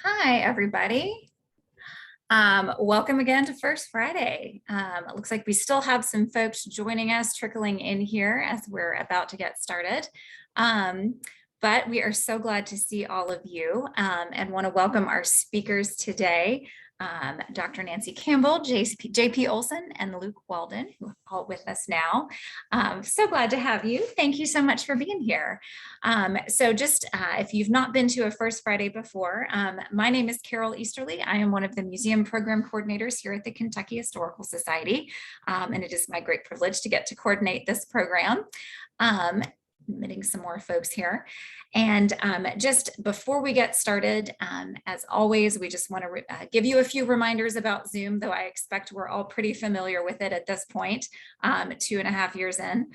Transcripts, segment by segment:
Hi, everybody. Welcome again to First Friday. It looks like we still have some folks joining us, trickling in here as we're about to get started. But we are so glad to see all of you and want to welcome our speakers today. Dr. Nancy Campbell, JP Olsen, and Luke Walden, who are all with us now. So glad to have you. Thank you so much for being here. If you've not been to a First Friday before, my name is Carol Easterly. I am one of the museum program coordinators here at the Kentucky Historical Society, and it is my great privilege to get to coordinate this program. Admitting some more folks here. And just before we get started, as always, we just want to give you a few reminders about Zoom, though I expect we're all pretty familiar with it at this point, 2.5 years in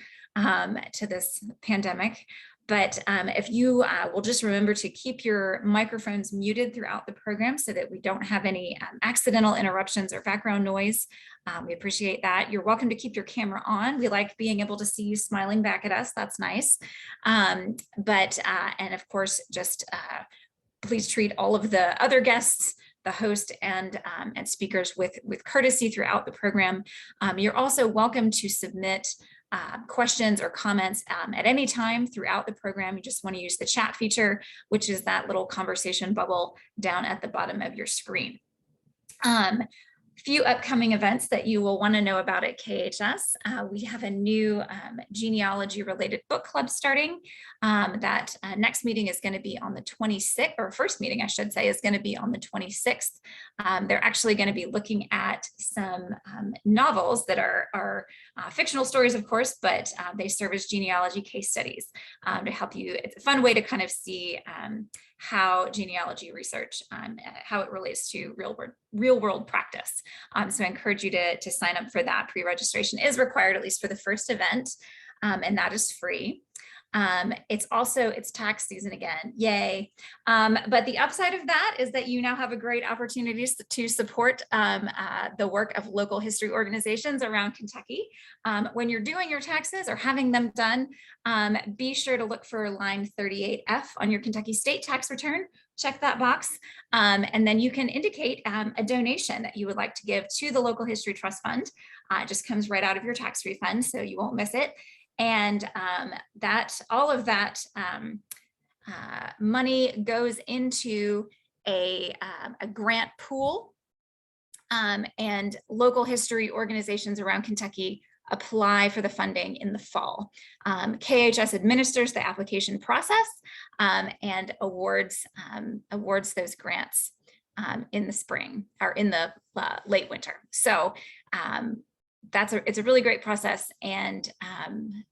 to this pandemic. But if you will just remember to keep your microphones muted throughout the program so that we don't have any accidental interruptions or background noise. We appreciate that. You're welcome to keep your camera on. We like being able to see you smiling back at us. That's nice. And of course, just please treat all of the other guests, the host and speakers with courtesy throughout the program. You're also welcome to submit questions or comments at any time throughout the program. You just want to use the chat feature, which is that little conversation bubble down at the bottom of your screen. Few upcoming events that you will want to know about at KHS. We have a new genealogy related book club starting. That next meeting is going to be on the 26th, or first meeting I should say is going to be on the 26th. They're actually going to be looking at some novels that are fictional stories, of course, but they serve as genealogy case studies to help you. It's a fun way to kind of see how genealogy research, how it relates to real world practice. So I encourage you to sign up for that. Pre-registration is required, at least for the first event, and that is free. It's tax season again, yay. But the upside of that is that you now have a great opportunity to support the work of local history organizations around Kentucky. When you're doing your taxes or having them done, be sure to look for line 38F on your Kentucky state tax return. Check that box, and then you can indicate a donation that you would like to give to the Local History Trust Fund. It just comes right out of your tax refund, so you won't miss it. And all of that money goes into a grant pool, and local history organizations around Kentucky apply for the funding in the fall. KHS administers the application process and awards those grants in the spring or in the late winter. So it's a really great process, and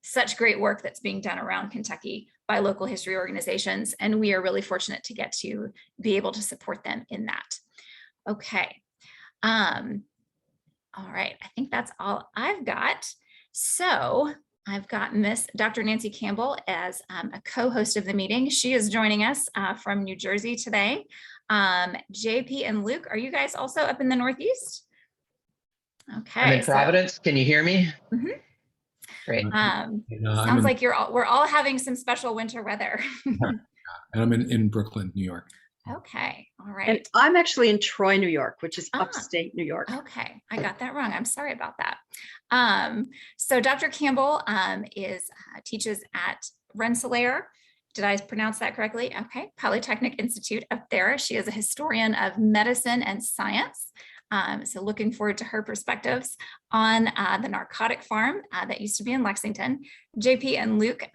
such great work that's being done around Kentucky by local history organizations. And we are really fortunate to get to be able to support them in that. Okay. All right, I think that's all I've got. So I've got Dr. Nancy Campbell as a co-host of the meeting. She is joining us from New Jersey today. JP and Luke, are you guys also up in the Northeast? Okay. I'm in Providence. Can you hear me? Mm-hmm. Great. Sounds like we're all having some special winter weather. And I'm in Brooklyn, New York. Okay, all right. And I'm actually in Troy, New York, which is upstate New York. Okay, I got that wrong. I'm sorry about that. So Dr. Campbell teaches at Rensselaer. Did I pronounce that correctly? Okay, Polytechnic Institute up there. She is a historian of medicine and science. So looking forward to her perspectives on the Narcotic Farm that used to be in Lexington. JP and Luke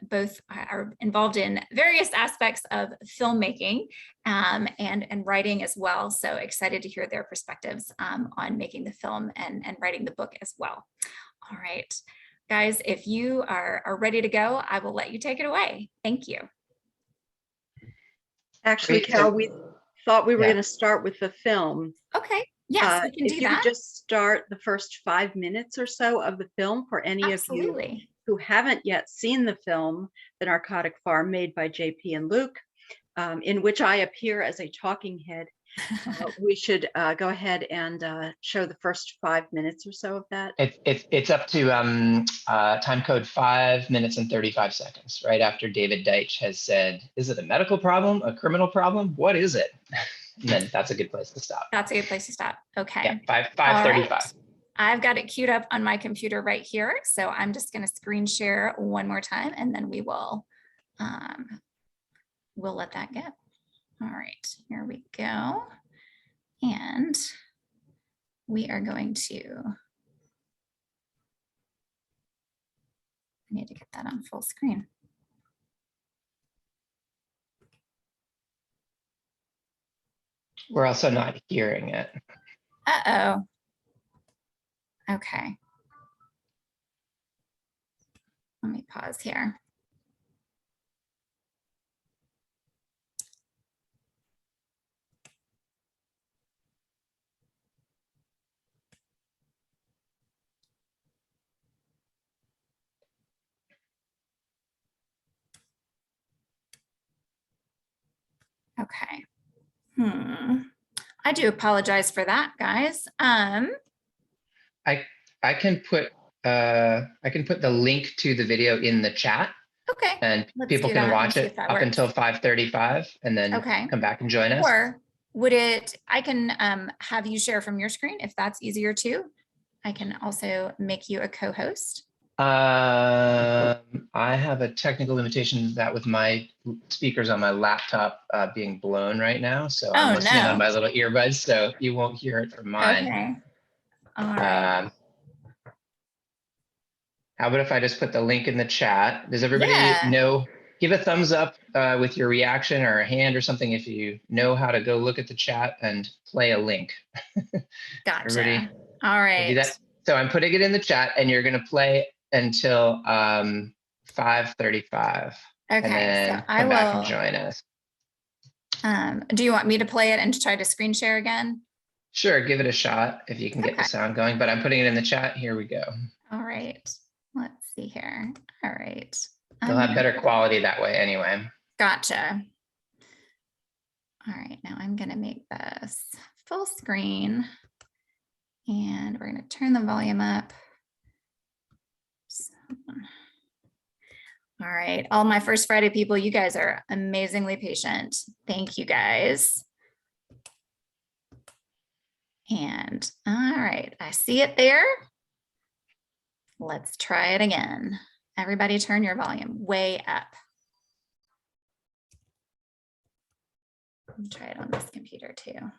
both are involved in various aspects of filmmaking and writing as well. So excited to hear their perspectives on making the film and writing the book as well. All right, guys, if you are ready to go, I will let you take it away. Thank you. Actually, Carol, we thought we were going to start with the film. Okay. Yes, we can do that. If you could just start the first 5 minutes or so of the film for any of you who haven't yet seen the film, The Narcotic Farm, made by JP and Luke, in which I appear as a talking head. We should go ahead and show the first 5 minutes or so of that. It's up to time code 5 minutes and 35 seconds, right after David Deitch has said, is it a medical problem, a criminal problem? What is it? And then that's a good place to stop. That's a good place to stop. Okay. Yeah, 5:35. Right. I've got it queued up on my computer right here. So I'm just going to screen share one more time and then we will we'll let that go. All right, here we go. And we are going to, I need to get that on full screen. We're also not hearing it. Uh-oh. Okay. Let me pause here. Okay. I do apologize for that, guys. I can put the link to the video in the chat. Okay. And people can watch it up until 5:35 and then come back and join us. Or would it, I can have you share from your screen if that's easier too. I can also make you a co-host. I have a technical limitation that with my speakers on my laptop being blown right now. So I'm listening on my little earbuds, so you won't hear it from mine. Okay. All right. How about if I just put the link in the chat? Does everybody know? Give a thumbs up with your reaction or a hand or something if you know how to go look at the chat and play a link. Gotcha. Everybody, all right. Do that. So I'm putting it in the chat and you're going to play until 5:35. Okay. And then so I come will back and join us. Do you want me to play it and try to screen share again? Sure, give it a shot if you can get the sound going, but I'm putting it in the chat. Here we go. All right. Let's see here. All right. They'll have better quality that way anyway. Gotcha. All right, now I'm going to make this full screen and we're going to turn the volume up. All right, all my First Friday people, you guys are amazingly patient. Thank you guys. And all right, I see it there. Let's try it again. Everybody turn your volume way up. Try it on this computer too.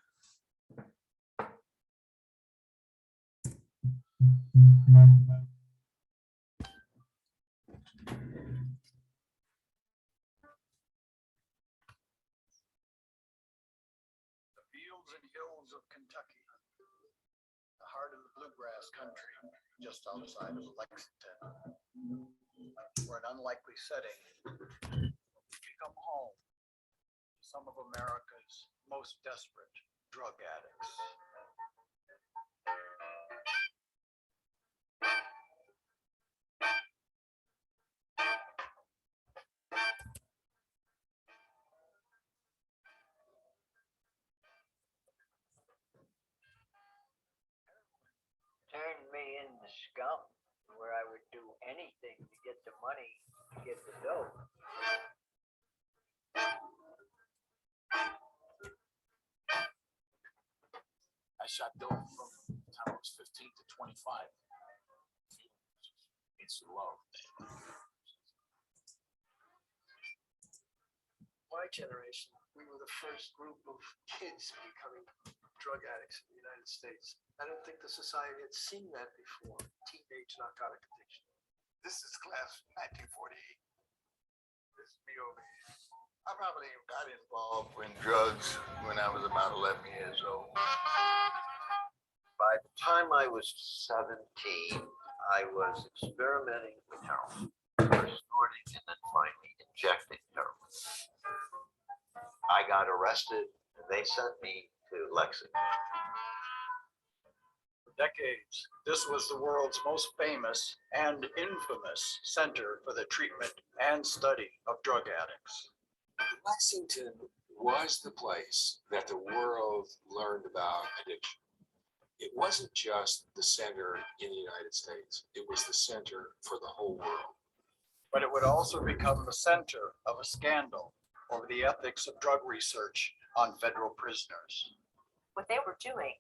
Of Kentucky, the heart of the bluegrass country, just outside of Lexington. We're an unlikely setting. We come home to some of America's most desperate drug addicts. Turned me into scum, where I would do anything to get the money, to get the dough. I shot dope from the time I was 15 to 25. It's low. My generation, we were the first group of kids becoming drug addicts in the United States. I don't think the society had seen that before, teenage narcotic addiction. This is class 1948. This is me over here. I probably got involved in drugs when I was about 11 years old. By the time I was 17, I was experimenting with heroin, first snorting and then finally injecting heroin. I got arrested and they sent me to Lexington. For decades, this was the world's most famous and infamous center for the treatment and study of drug addicts. Lexington was the place that the world learned about addiction. It wasn't just the center in the United States, it was the center for the whole world. But it would also become the center of a scandal over the ethics of drug research on federal prisoners. What they were doing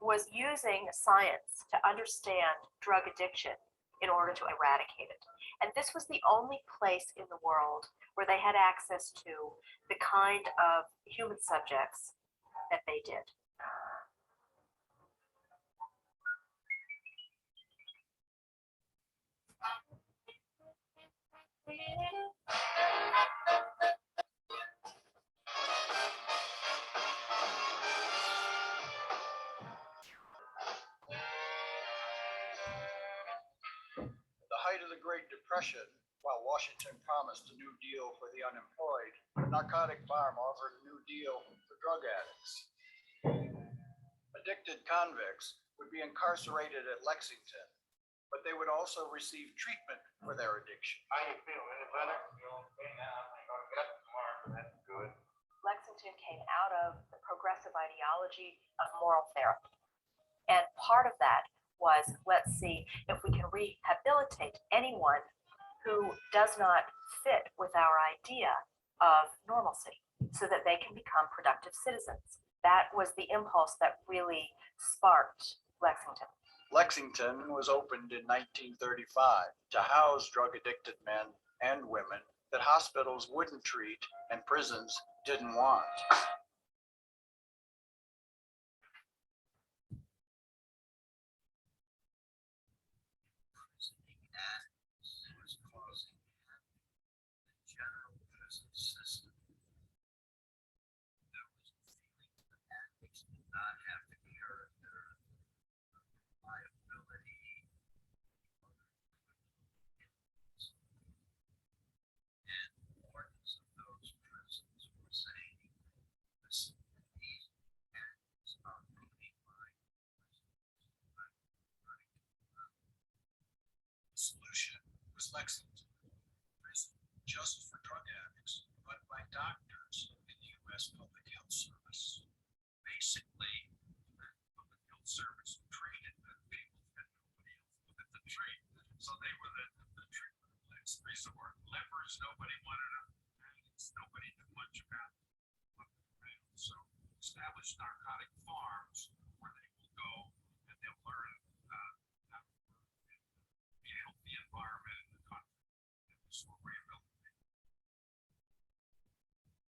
was using science to understand drug addiction in order to eradicate it. And this was the only place in the world where they had access to the kind of human subjects that they did. The height of the Great Depression, while Washington promised a new deal for the unemployed, the Narcotic Farm offered a new deal for drug addicts. Addicted convicts would be incarcerated at Lexington, but they would also receive treatment for their addiction. How you feel? Any better? You okay now? I think I'll get tomorrow. That's good. Lexington came out of the progressive ideology of moral therapy. And part of that was, let's see if we can rehabilitate anyone who does not fit with our idea of normalcy so that they can become productive citizens. That was the impulse that really sparked Lexington. Lexington was opened in 1935 to house drug-addicted men and women that hospitals wouldn't treat and prisons didn't want. Lexington, prison just for drug addicts, run by doctors in the U.S. Public Health Service. Basically, the Public Health Service treated the people that nobody else wanted to treat. So they were the treatment of last resort. Lepers, nobody wanted them. Nobody knew much about them. So established narcotic farms where they will go and they'll learn how to work in a healthy environment.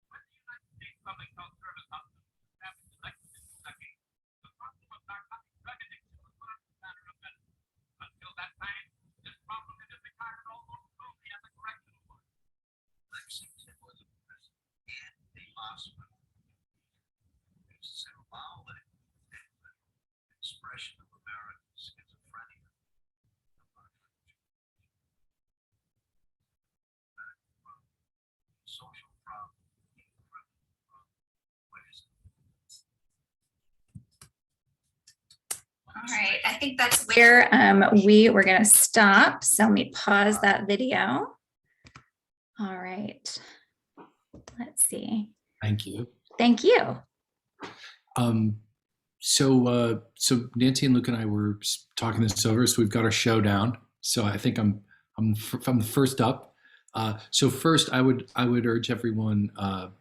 When the United States Public Health Service established in Lexington, Kentucky, the problem of narcotic drug addiction was not a matter of medicine. Until that time, this problem had been regarded almost solely as a correctional one. Lexington was a prison and a hospital. It's symbolic expression of American schizophrenia. Social problem, what is it? All right, I think that's where we were going to stop. So let me pause that video. All right, let's see. Thank you. Thank you. So Nancy and Luke and I were talking this over, so we've got our showdown. So I think I'm the first up. So first, I would urge everyone,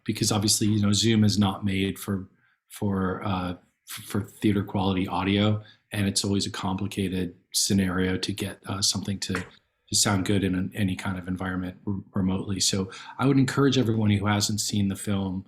because obviously Zoom is not made for theater quality audio, and it's always a complicated scenario to get something to sound good in any kind of environment remotely. So I would encourage everyone who hasn't seen the film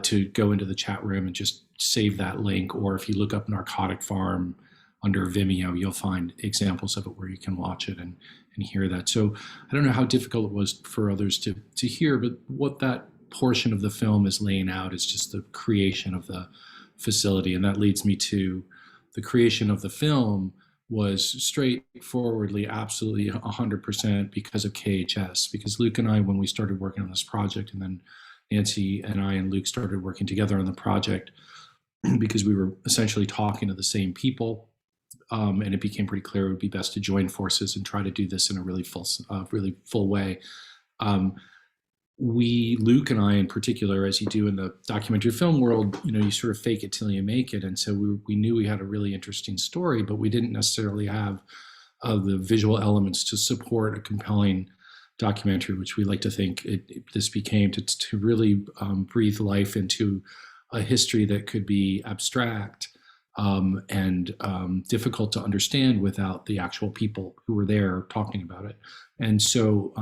to go into the chat room and just save that link, or if you look up Narcotic Farm under Vimeo, you'll find examples of it where you can watch it and hear that. So I don't know how difficult it was for others to hear, but what that portion of the film is laying out is just the creation of the facility. And that leads me to the creation of the film was straightforwardly, absolutely 100% because of KHS, because Luke and I, when we started working on this project, and then Nancy and I and Luke started working together on the project, because we were essentially talking to the same people, and it became pretty clear it would be best to join forces and try to do this in a really full way. Luke and I in particular, as you do in the documentary film world, you sort of fake it till you make it. And so we knew we had a really interesting story, but we didn't necessarily have the visual elements to support a compelling documentary, which we like to think this became, to really breathe life into a history that could be abstract and difficult to without the actual people who were there talking about it. And so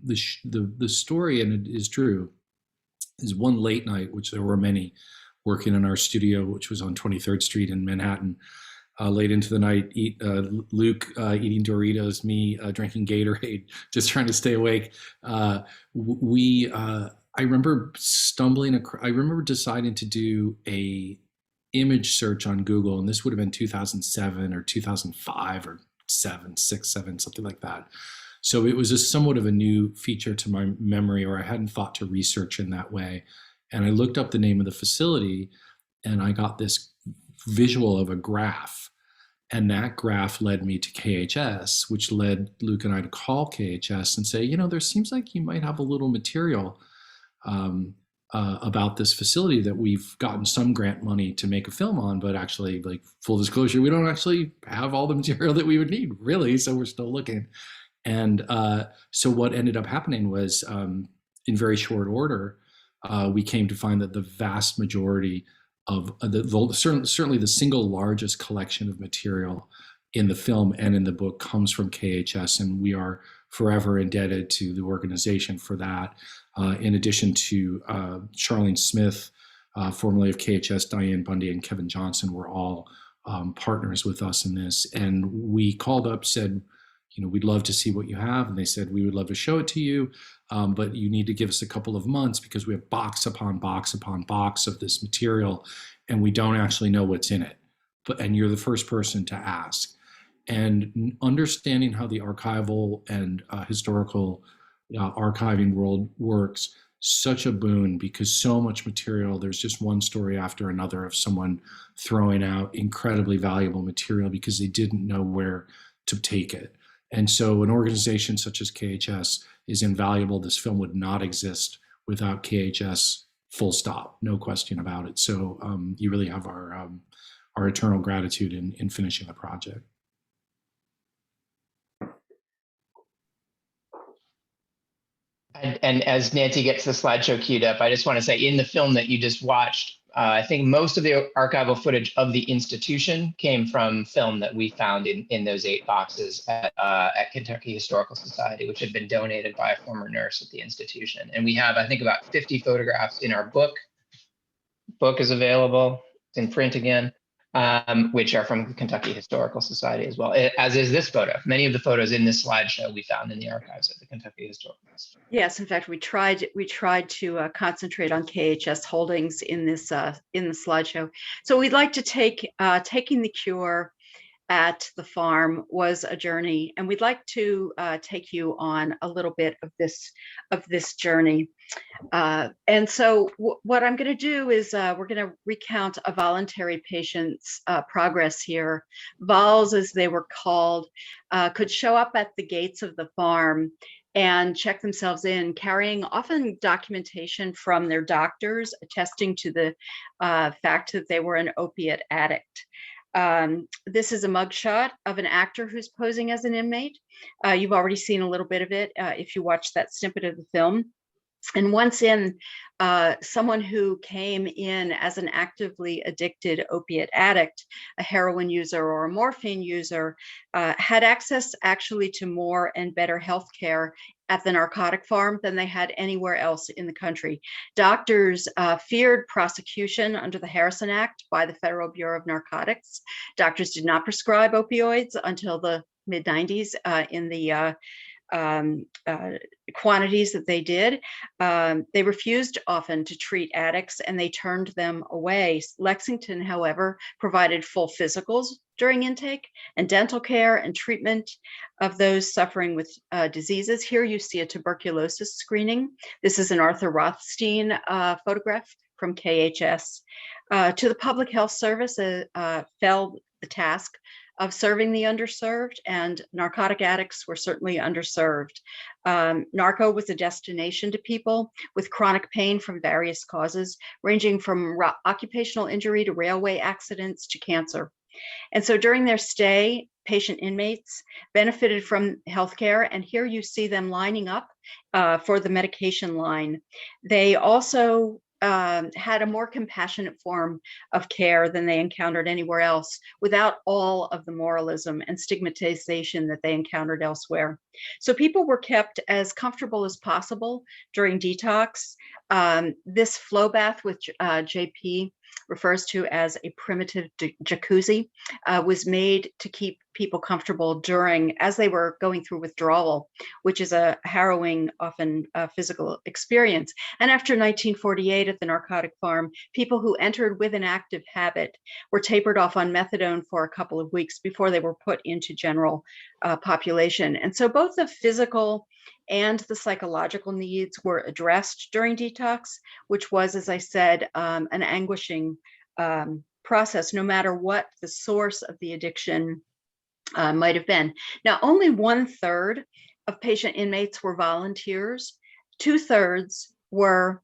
the story, and it is true, is one late night, which there were many, working in our studio, which was on 23rd Street in Manhattan, late into the night, Luke eating Doritos, me drinking Gatorade, just trying to stay awake. I remember I remember deciding to do a image search on Google, and this would have been 2007 or 2005 or 6, 7, something like that. So it was somewhat of a new feature to my memory, or I hadn't thought to research in that way. And I looked up the name of the facility, and I got this visual of a graph. And that graph led me to KHS, which led Luke and I to call KHS and say, there seems like you might have a little material about this facility that we've gotten some grant money to make a film on, but actually, like, full disclosure, we don't actually have all the material that we would need, really, so we're still looking. And so what ended up happening was, in very short order, we came to find that the vast majority of certainly the single largest collection of material in the film and in the book comes from KHS, and we are forever indebted to the organization for that. In addition to Charlene Smith, formerly of KHS, Diane Bundy, and Kevin Johnson were all partners with us in this. And we called up, said, we'd love to see what you have. And they said, we would love to show it to you, but you need to give us a couple of months because we have box upon box upon box of this material, and we don't actually know what's in it. And you're the first person to ask. And understanding how the archival and historical archiving world works, such a boon, because so much material, there's just one story after another of someone throwing out incredibly valuable material because they didn't know where to take it. And so an organization such as KHS is invaluable. This film would not exist without KHS, full stop, no question about it. So you really have our eternal gratitude in finishing the project. And as Nancy gets the slideshow queued up, I just want to say, in the film that you just watched, I think most of the archival footage of the institution came from film that we found in those 8 boxes at Kentucky Historical Society, which had been donated by a former nurse at the institution. And we have, I think, about 50 photographs in our book. Book is available. It's in print again, which are from the Kentucky Historical Society as well, as is this photo. Many of the photos in this slideshow we found in the archives at the Kentucky Historical Society. Yes, in fact, we tried to concentrate on KHS holdings in this in the slideshow. So we'd like to take Taking the Cure at the farm was a journey, and we'd like to take you on a little bit of this journey. And so what I'm going to do is we're going to recount a voluntary patient's progress here. Vols, as they were called, could show up at the gates of the farm and check themselves in, carrying often documentation from their doctors attesting to the fact that they were an opiate addict. This is a mugshot of an actor who's posing as an inmate. You've already seen a little bit of it if you watch that snippet of the film. And once in, someone who came in as an actively addicted opiate addict, a heroin user or a morphine user, had access actually to more and better health care at the narcotic farm than they had anywhere else in the country. Doctors feared prosecution under the Harrison Act by the Federal Bureau of Narcotics. Doctors did not prescribe opioids until the mid-90s in the quantities that they did. They refused often to treat addicts, and they turned them away. Lexington, however, provided full physicals during intake and dental care and treatment of those suffering with diseases. Here you see a tuberculosis screening. This is an Arthur Rothstein photograph from KHS. To the Public Health Service fell the task of serving the underserved, and narcotic addicts were certainly underserved. Narco was a destination to people with chronic pain from various causes, ranging from occupational injury to railway accidents to cancer. And so during their stay, patient inmates benefited from healthcare, and here you see them lining up for the medication line. They also had a more compassionate form of care than they encountered anywhere else, without all of the moralism and stigmatization that they encountered elsewhere. So people were kept as comfortable as possible during detox. This flow bath, which JP refers to as a primitive jacuzzi, was made to keep people comfortable as they were going through withdrawal, which is a harrowing, often physical experience. And after 1948 at the Narcotic Farm, people who entered with an active habit were tapered off on methadone for a couple of weeks before they were put into general population. And so both the physical and the psychological needs were addressed during detox, which was, as I said, an anguishing process, no matter what the source of the addiction might have been. Now, only 1/3 of patient inmates were volunteers. 2/3 were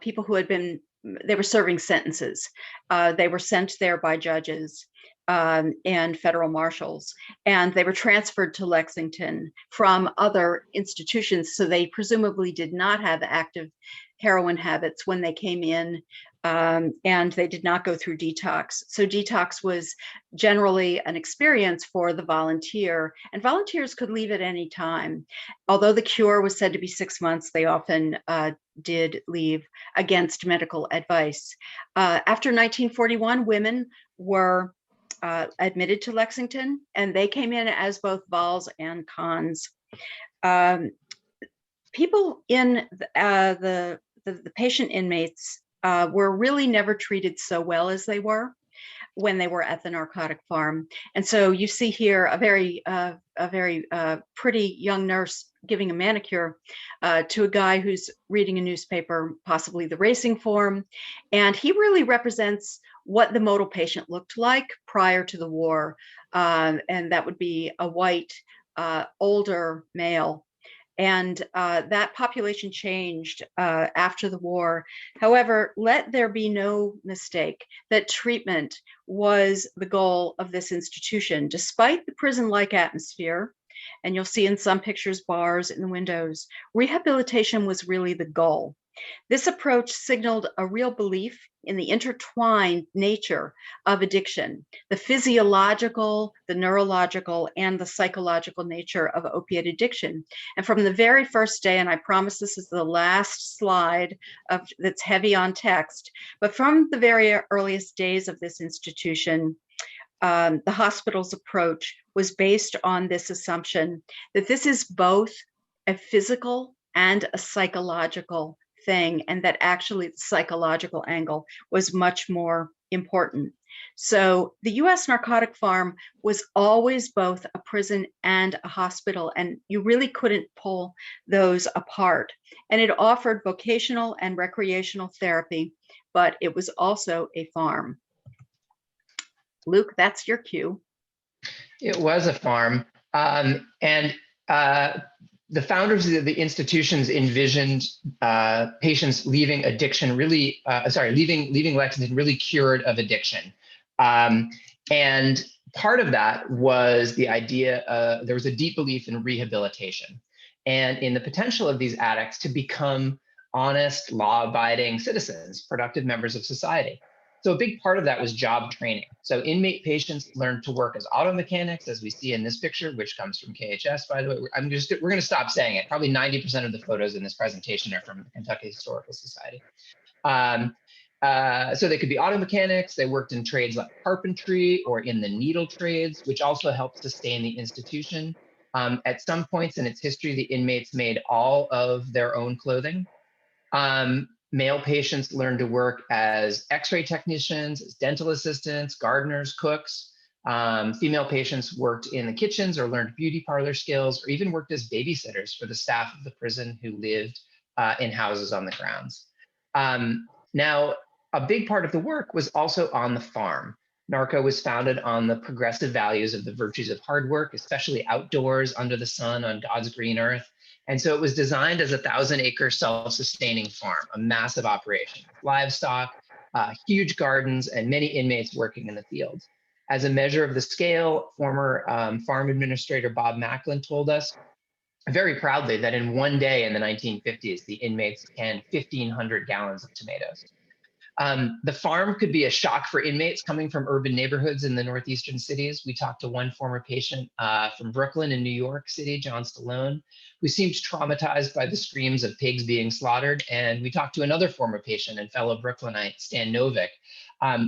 people who they were serving sentences. They were sent there by judges and federal marshals, and they were transferred to Lexington from other institutions. So they presumably did not have active heroin habits when they came in, and they did not go through detox. So detox was generally an experience for the volunteer, and volunteers could leave at any time. Although the cure was said to be 6 months, they often did leave against medical advice. After 1941, women were admitted to Lexington, and they came in as both vols and cons. People in the patient inmates were really never treated so well as they were when they were at the Narcotic Farm. And so you see here a very pretty young nurse giving a manicure to a guy who's reading a newspaper, possibly the Racing Form. And he really represents what the modal patient looked like prior to the war. And that would be a white, older male. And that population changed after the war. However, let there be no mistake that treatment was the goal of this institution, despite the prison-like atmosphere. And you'll see in some pictures bars in the windows. Rehabilitation was really the goal. This approach signaled a real belief in the intertwined nature of addiction, the physiological, the neurological, and the psychological nature of opiate addiction. And from the very first day, and I promise this is the last slide that's heavy on text, but from the very earliest days of this institution, the hospital's approach was based on this assumption that this is both a physical and a psychological thing, and that actually the psychological angle was much more important. So the U.S. Narcotic Farm was always both a prison and a hospital, and you really couldn't pull those apart. And it offered vocational and recreational therapy, but it was also a farm. Luke, that's your cue. It was a farm. The founders of the institutions envisioned patients leaving addiction leaving Lexington really cured of addiction. And part of that was the idea, there was a deep belief in rehabilitation and in the potential of these addicts to become honest, law-abiding citizens, productive members of society. So a big part of that was job training. So inmate patients learned to work as auto mechanics, as we see in this picture, which comes from KHS, by the way. We're going to stop saying it. Probably 90% of the photos in this presentation are from the Kentucky Historical Society. So they could be auto mechanics. They worked in trades like carpentry or in the needle trades, which also helped sustain the institution. At some points in its history, the inmates made all of their own clothing. Male patients learned to work as X-ray technicians, as dental assistants, gardeners, cooks. Female patients worked in the kitchens or learned beauty parlor skills, or even worked as babysitters for the staff of the prison who lived in houses on the grounds. Now, a big part of the work was also on the farm. Narco was founded on the progressive values of the virtues of hard work, especially outdoors under the sun on God's green earth. And so it was designed as a 1,000-acre self-sustaining farm, a massive operation, livestock, huge gardens, and many inmates working in the fields. As a measure of the scale, former farm administrator Bob Macklin told us very proudly that in one day in the 1950s, the inmates canned 1,500 gallons of tomatoes. The farm could be a shock for inmates coming from urban neighborhoods in the northeastern cities. We talked to one former patient from Brooklyn in New York City, John Stallone, who seemed traumatized by the screams of pigs being slaughtered. And we talked to another former patient and fellow Brooklynite, Stan Novick,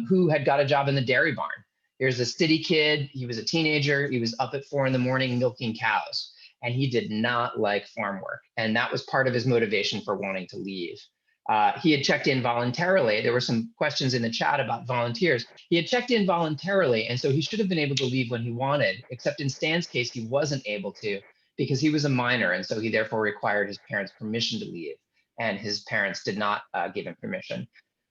who had got a job in the dairy barn. Here's a city kid. He was a teenager. He was up at 4 a.m. milking cows, and he did not like farm work. And that was part of his motivation for wanting to leave. He had checked in voluntarily. There were some questions in the chat about volunteers. He had checked in voluntarily, and so he should have been able to leave when he wanted, except in Stan's case, he wasn't able to because he was a minor, and so he therefore required his parents' permission to leave, and his parents did not give him permission.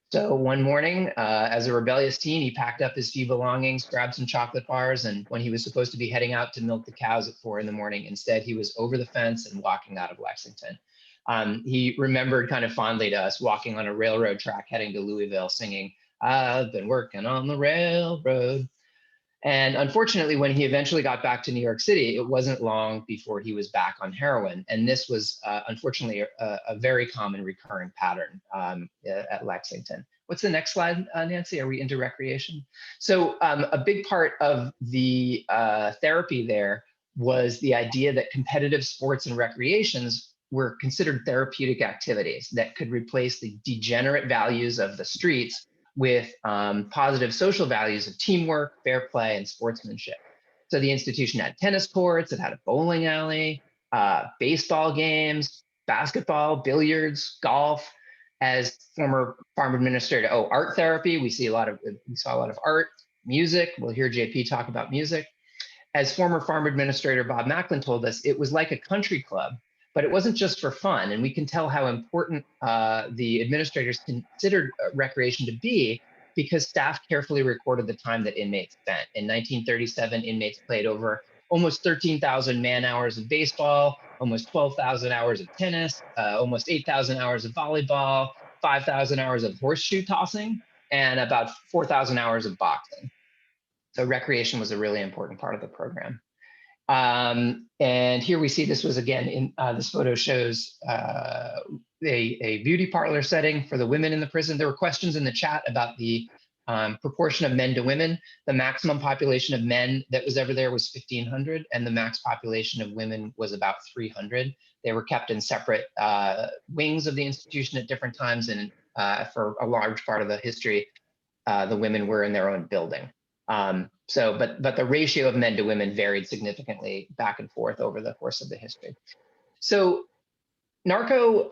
So one morning, as a rebellious teen, he packed up his few belongings, grabbed some chocolate bars, and when he was supposed to be heading out to milk the cows at 4 a.m, instead he was over the fence and walking out of Lexington. He remembered kind of fondly to us walking on a railroad track heading to Louisville singing, "I've been working on the railroad." And unfortunately, when he eventually got back to New York City, it wasn't long before he was back on heroin. And this was unfortunately a very common recurring pattern at Lexington. What's the next slide, Nancy? Are we into recreation? So a big part of the therapy there was the idea that competitive sports and recreations were considered therapeutic activities that could replace the degenerate values of the streets with positive social values of teamwork, fair play, and sportsmanship. So the institution had tennis courts, it had a bowling alley, baseball games, basketball, billiards, golf. As former farm administrator, art therapy, we saw a lot of art, music. We'll hear JP talk about music. As former farm administrator Bob Macklin told us, it was like a country club, but it wasn't just for fun. And we can tell how important the administrators considered recreation to be because staff carefully recorded the time that inmates spent. In 1937, inmates played over almost 13,000 man hours of baseball, almost 12,000 hours of tennis, almost 8,000 hours of volleyball, 5,000 hours of horseshoe tossing, and about 4,000 hours of boxing. So recreation was a really important part of the program. And here we see this was again in this photo shows a beauty parlor setting for the women in the prison. There were questions in the chat about the proportion of men to women. The maximum population of men that was ever there was 1,500, and the max population of women was about 300. They were kept in separate wings of the institution at different times, and for a large part of the history, the women were in their own building. But the ratio of men to women varied significantly back and forth over the course of the history. So Narco,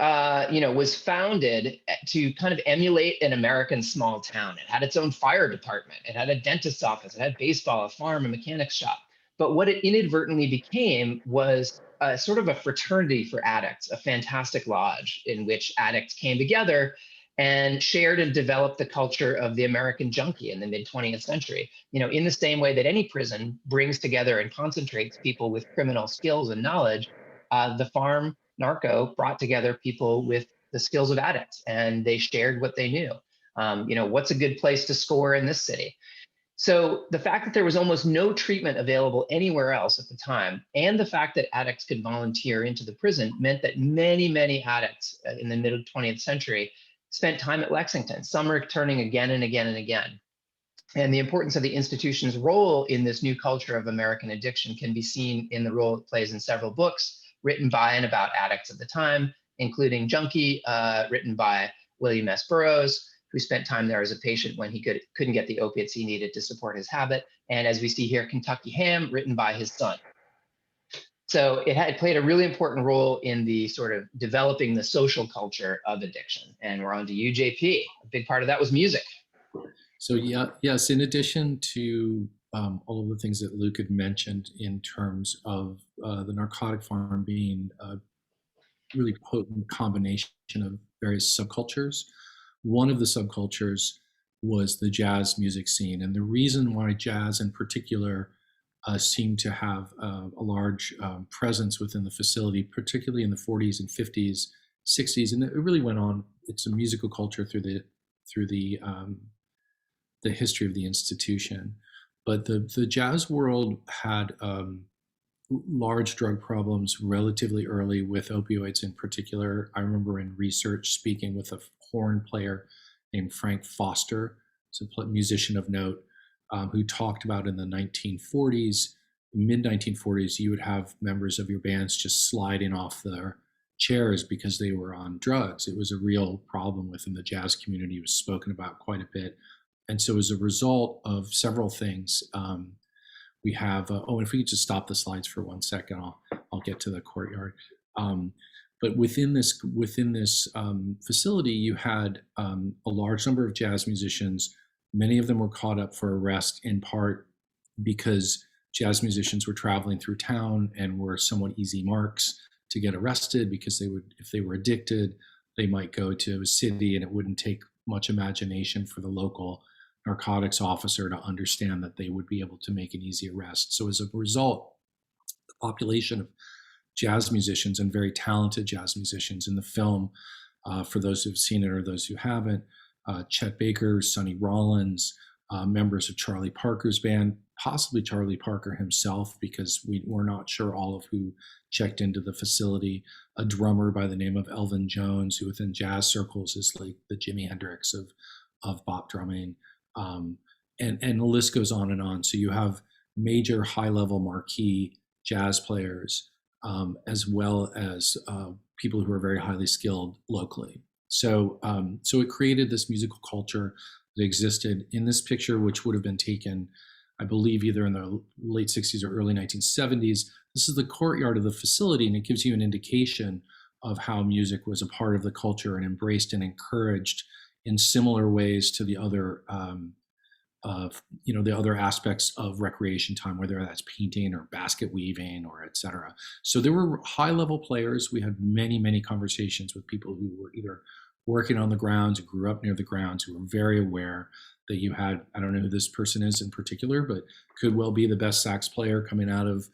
was founded to kind of emulate an American small town. It had its own fire department. It had a dentist's office. It had baseball, a farm, a mechanic's shop. But what it inadvertently became was sort of a fraternity for addicts, a fantastic lodge in which addicts came together and shared and developed the culture of the American junkie in the mid-20th century. In the same way that any prison brings together and concentrates people with criminal skills and knowledge, the farm Narco brought together people with the skills of addicts, and they shared what they knew. What's a good place to score in this city? So the fact that there was almost no treatment available anywhere else at the time, and the fact that addicts could volunteer into the prison meant that many, many addicts in the mid-20th century spent time at Lexington, some returning again and again and again. And the importance of the institution's role in this new culture of American addiction can be seen in the role it plays in several books written by and about addicts at the time, including Junkie, written by William S. Burroughs, who spent time there as a patient when he couldn't get the opiates he needed to support his habit. And as we see here, Kentucky Ham, written by his son. So it had played a really important role in the sort of developing the social culture of addiction. And we're on to you, JP. A big part of that was music. So yes, in addition to all of the things that Luke had mentioned in terms of the Narcotic Farm being a really potent combination of various subcultures, one of the subcultures was the jazz music scene. And the reason why jazz in particular seemed to have a large presence within the facility, particularly in the 40s and 50s, 60s, and it really went on. It's a musical culture through the history of the institution. But the jazz world had large drug problems relatively early with opioids in particular. I remember in research speaking with a horn player named Frank Foster, who's a musician of note, who talked about in the 1940s, mid 1940s, you would have members of your bands just sliding off their chairs because they were on drugs. It was a real problem within the jazz community. It was spoken about quite a bit. And so as a result of several things, we have, if we could just stop the slides for 1 second, I'll get to the courtyard. But within this facility, you had a large number of jazz musicians. Many of them were caught up for arrest in part because jazz musicians were traveling through town and were somewhat easy marks to get arrested, because they would, if they were addicted, they might go to a city and it wouldn't take much imagination for the local narcotics officer to understand that they would be able to make an easy arrest. So as a result, the population of jazz musicians, and very talented jazz musicians in the film, for those who've seen it or those who haven't, Chet Baker, Sonny Rollins, members of Charlie Parker's band, possibly Charlie Parker himself, because we're not sure all of who checked into the facility, a drummer by the name of Elvin Jones, who within jazz circles is like the Jimi Hendrix of bop drumming, and the list goes on and on. So you have major high-level marquee jazz players, as well as people who are very highly skilled locally. So it created this musical culture that existed. In this picture, which would have been taken, I believe, either in the late 60s or early 1970s, this is the courtyard of the facility, and it gives you an indication of how music was a part of the culture and embraced and encouraged in similar ways to the other, the other aspects of recreation time, whether that's painting or basket weaving or et cetera. So there were high-level players. We had many, many conversations with people who were either working on the grounds, who grew up near the grounds, who were very aware that you had, I don't know who this person is in particular, but could well be the best sax player coming out of,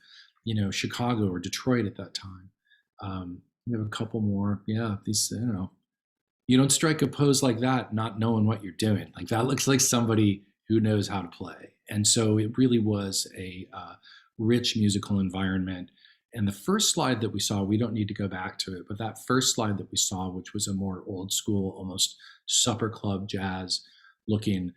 Chicago or Detroit at that time. We have a couple more. Yeah, these, you don't strike a pose like that not knowing what you're doing. Like, that looks like somebody who knows how to play. And so it really was a rich musical environment. And the first slide that we saw, we don't need to go back to it, but that first slide that we saw, which was a more old school, almost supper club jazz looking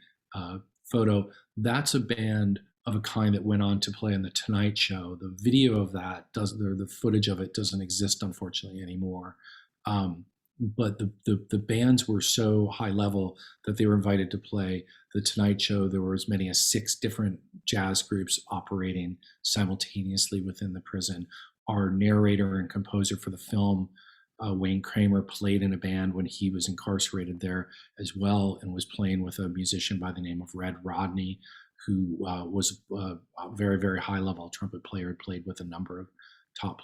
photo, that's a band of a kind that went on to play on The Tonight Show. The video of that, the footage of it doesn't exist, unfortunately, anymore. But the bands were so high level that they were invited to play The Tonight Show. There were as many as 6 different jazz groups operating simultaneously within the prison. Our narrator and composer for the film, Wayne Kramer, played in a band when he was incarcerated there as well, and was playing with a musician by the name of Red Rodney, who was a very, very high level trumpet player, played with a number of top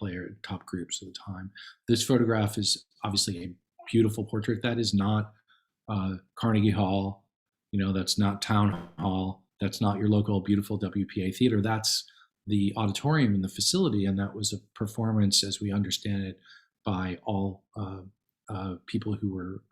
groups at the time. This photograph is obviously a beautiful portrait. That is not Carnegie Hall, that's not Town Hall, that's not your local beautiful WPA theater. That's the auditorium in the facility, and that was a performance, as we understand it, by all people who were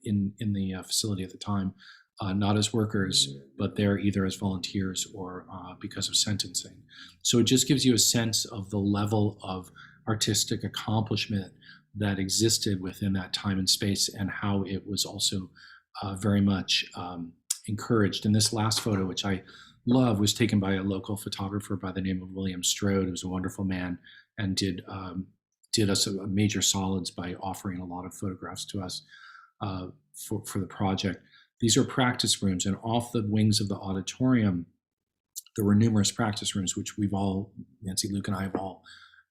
in the facility at the time, not as workers, but there either as volunteers or because of sentencing. So it just gives you a sense of the level of artistic accomplishment that existed within that time and space, and how it was also very much encouraged. And this last photo, which I love, was taken by a local photographer by the name of William Strode, who was a wonderful man and did us a major solids by offering a lot of photographs to us for the project. These are practice rooms, and off the wings of the auditorium, there were numerous practice rooms, which we've all, Nancy, Luke, and I have all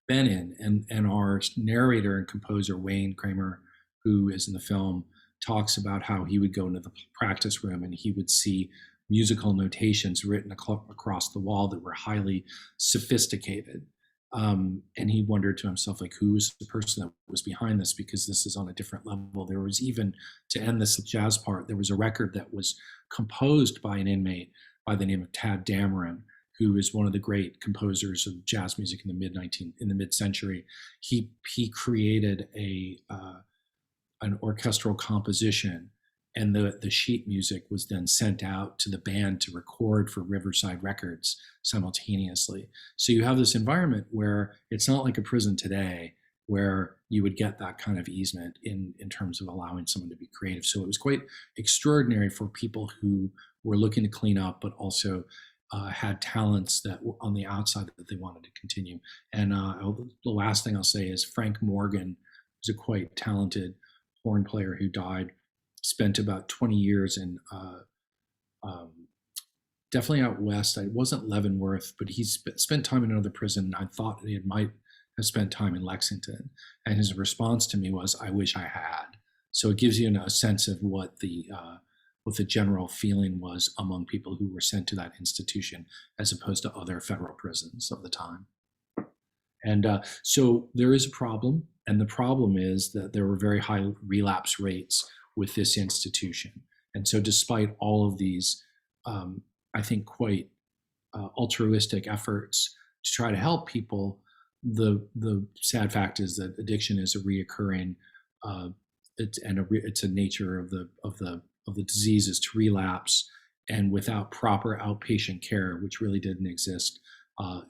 been in. And our narrator and composer, Wayne Kramer, who is in the film, talks about how he would go into the practice room and he would see musical notations written across the wall that were highly sophisticated. And he wondered to himself, like, who was the person that was behind this? Because this is on a different level. There was even, to end this jazz part, there was a record that was composed by an inmate by the name of Tad Dameron, who is one of the great composers of jazz music in the mid-century. He created an orchestral composition And the sheet music was then sent out to the band to record for Riverside Records simultaneously. So you have this environment where it's not like a prison today, where you would get that kind of easement in terms of allowing someone to be creative. So it was quite extraordinary for people who were looking to clean up, but also had talents that were on the outside that they wanted to continue. And the last thing I'll say is Frank Morgan was a quite talented horn player who died, spent about 20 years in definitely out west. It wasn't Leavenworth, but he spent time in another prison. I thought he might have spent time in Lexington. And his response to me was, "I wish I had." So it gives you a sense of what the general feeling was among people who were sent to that institution, as opposed to other federal prisons of the time. And so there is a problem. And the problem is that there were very high relapse rates with this institution. And so despite all of these, I think, quite altruistic efforts to try to help people, the sad fact is that addiction is a reoccurring, it's a nature of the disease is to relapse, and without proper outpatient care, which really didn't exist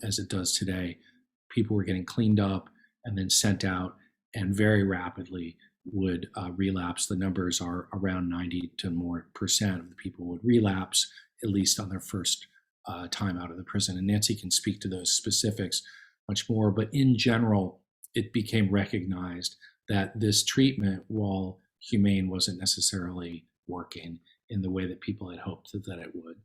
as it does today, people were getting cleaned up and then sent out, and very rapidly would relapse. The numbers are around 90 to more % of the people would relapse, at least on their first time out of the prison. And Nancy can speak to those specifics much more, but in general, it became recognized that this treatment, while humane, wasn't necessarily working in the way that people had hoped that it would.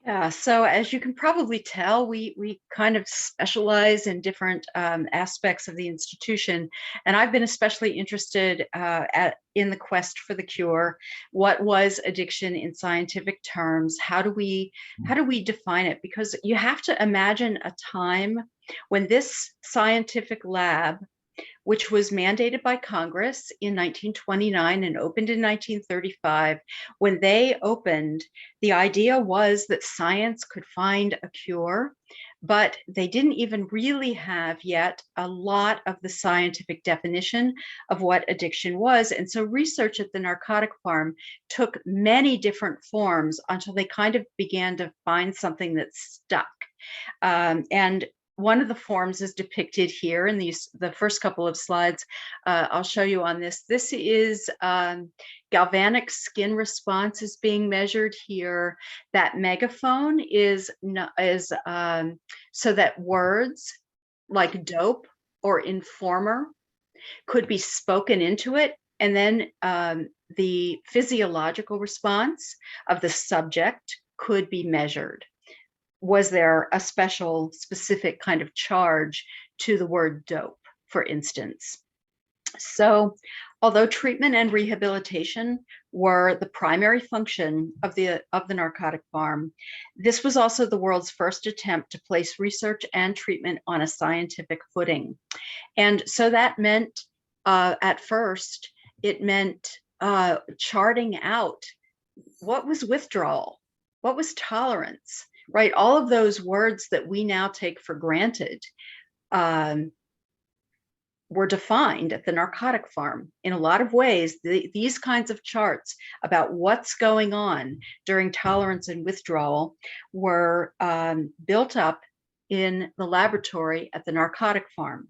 Yeah, so as you can probably tell, we kind of specialize in different aspects of the institution, and I've been especially interested in the quest for the cure. What was addiction in scientific terms? How do we define it? Because you have to imagine a time when this scientific lab, which was mandated by Congress in 1929 and opened in 1935. When they opened, the idea was that science could find a cure, but they didn't even really have yet a lot of the scientific definition of what addiction was. And so research at the Narcotic Farm took many different forms until they kind of began to find something that stuck. And one of the forms is depicted here in the first couple of slides. I'll show you on this. This is galvanic skin response is being measured here. That megaphone is so that words like dope or informer could be spoken into it, and then the physiological response of the subject could be measured. Was there a specific kind of charge to the word dope, for instance? So, although treatment and rehabilitation were the primary function of the Narcotic Farm, this was also the world's first attempt to place research and treatment on a scientific footing. And so that meant, at first, it meant charting out what was withdrawal, what was tolerance, right? All of those words that we now take for granted were defined at the Narcotic Farm. In a lot of ways, these kinds of charts about what's going on during tolerance and withdrawal were built up in the laboratory at the Narcotic Farm.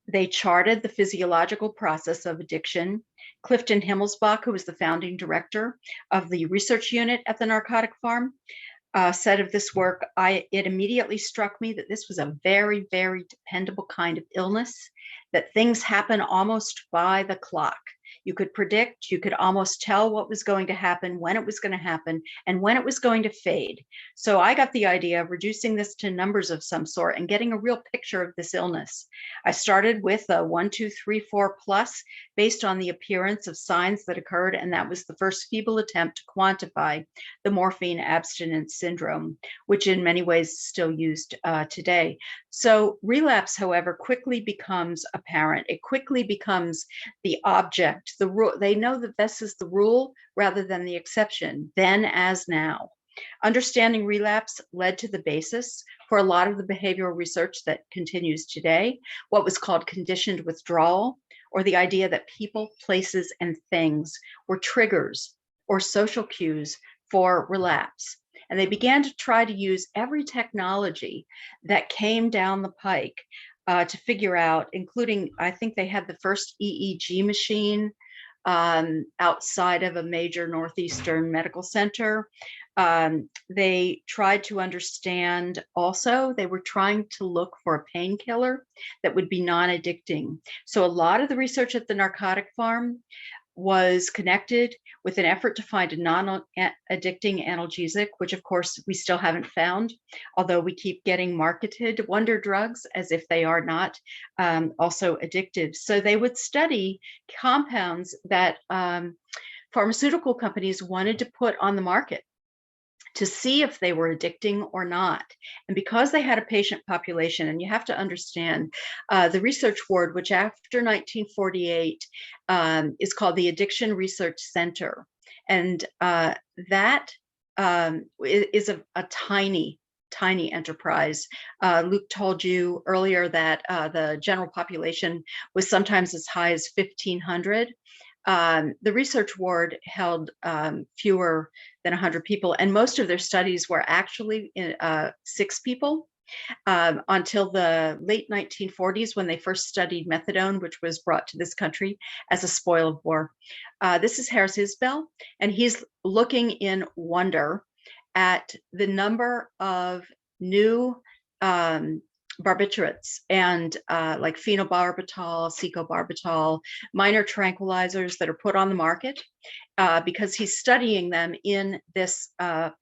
They charted the physiological process of addiction. Clifton Himmelsbach, who was the founding director of the research unit at the Narcotic Farm, said of this work, it immediately struck me that this was a very, very dependable kind of illness, that things happen almost by the clock. You could predict, you could almost tell what was going to happen, when it was going to happen, and when it was going to fade. So I got the idea of reducing this to numbers of some sort and getting a real picture of this illness. I started with a 1, 2, 3, 4 plus based on the appearance of signs that occurred, and that was the first feeble attempt to quantify the morphine abstinence syndrome, which in many ways is still used today. So relapse, however, quickly becomes apparent. It quickly becomes the object, the rule. They know that this is the rule rather than the exception, then as now. Understanding relapse led to the basis for a lot of the behavioral research that continues today, what was called conditioned withdrawal, or the idea that people, places, and things were triggers or social cues for relapse. And they began to try to use every technology that came down the pike to figure out, including, I think they had the first EEG machine outside of a major Northeastern medical center. They tried to understand also, they were trying to look for a painkiller that would be non-addicting. So a lot of the research at the Narcotic Farm was connected with an effort to find a non-addicting analgesic, which of course we still haven't found, although we keep getting marketed wonder drugs as if they are not also addictive. So they would study compounds that pharmaceutical companies wanted to put on the market to see if they were addicting or not. And because they had a patient population, and you have to understand, the research ward, which after 1948 is called the Addiction Research Center. And that is a tiny enterprise. Luke told you earlier that the general population was sometimes as high as 1,500. The research ward held fewer than 100 people, and most of their studies were actually 6 people until the late 1940s, when they first studied methadone, which was brought to this country as a spoil of war. This is Harris Isbell, and he's looking in wonder at the number of new barbiturates and like phenobarbital, secobarbital, minor tranquilizers that are put on the market because he's studying them in this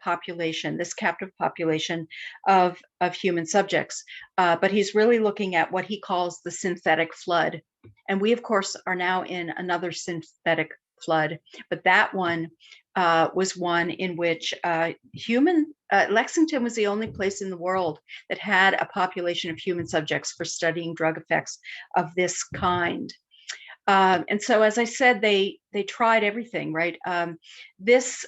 population, this captive population of human subjects. But he's really looking at what he calls the synthetic flood. And we, of course, are now in another synthetic flood, but that one was one in which Lexington was the only place in the world that had a population of human subjects for studying drug effects of this kind. And so, as I said, they tried everything, right? This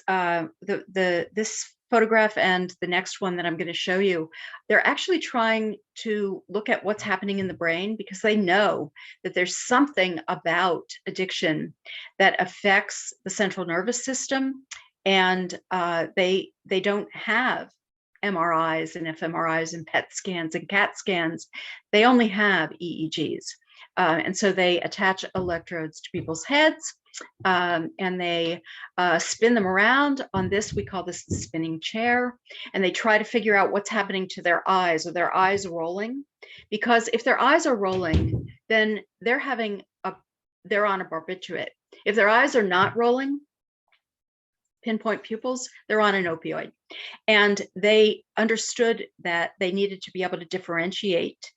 photograph and the next one that I'm going to show you, they're actually trying to look at what's happening in the brain, because they know that there's something about addiction that affects the central nervous system, and they don't have MRIs and fMRIs and PET scans and CAT scans. They only have EEGs. And so they attach electrodes to people's heads, and they spin them around on this. We call this the spinning chair. And they try to figure out what's happening to their eyes. Are their eyes rolling? Because if their eyes are rolling, then they're on a barbiturate. If their eyes are not rolling, pinpoint pupils, they're on an opioid. And they understood that they needed to be able to differentiate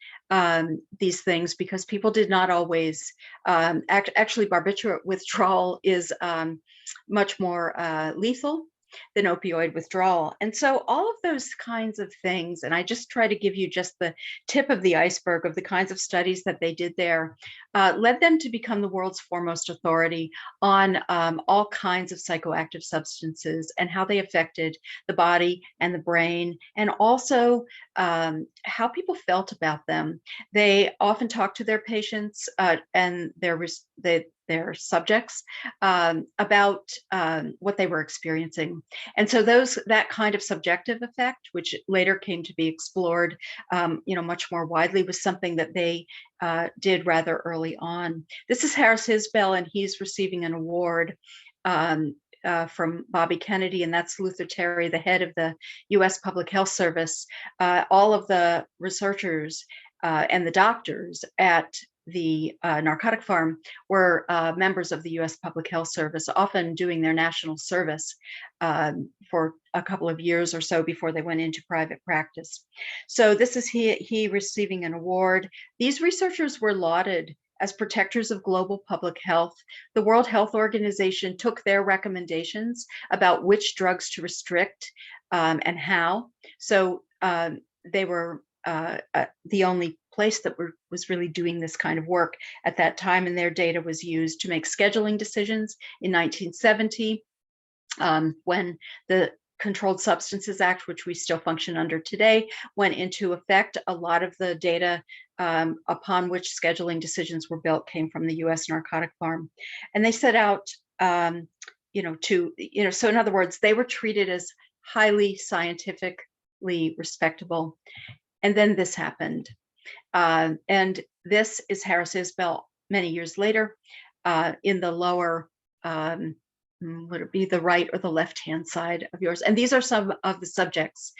these things, because people did not always, actually barbiturate withdrawal is much more lethal than opioid withdrawal. And so all of those kinds of things, and I just try to give you just the tip of the iceberg of the kinds of studies that they did there, led them to become the world's foremost authority on all kinds of psychoactive substances and how they affected the body and the brain, and also how people felt about them. They often talked to their patients and their subjects about what they were experiencing. And so that kind of subjective effect, which later came to be explored much more widely, was something that they did rather early on. This is Harris Isbell, and he's receiving an award from Bobby Kennedy, and that's Luther Terry, the head of the U.S. Public Health Service. All of the researchers and the doctors at the Narcotic Farm were members of the U.S. Public Health Service, often doing their national service for a couple of years or so before they went into private practice. So this is he receiving an award. These researchers were lauded as protectors of global public health. The World Health Organization took their recommendations about which drugs to restrict and how. So they were the only place that was really doing this kind of work at that time, and their data was used to make scheduling decisions in 1970 when the Controlled Substances Act, which we still function under today, went into effect. A lot of the data upon which scheduling decisions were built came from the U.S. Narcotic Farm. And they set out, so in other words, they were treated as highly scientifically respectable. And then this happened. And this is Harris Isbell many years later in the lower, would it be the right or the left-hand side of yours? And these are some of the subjects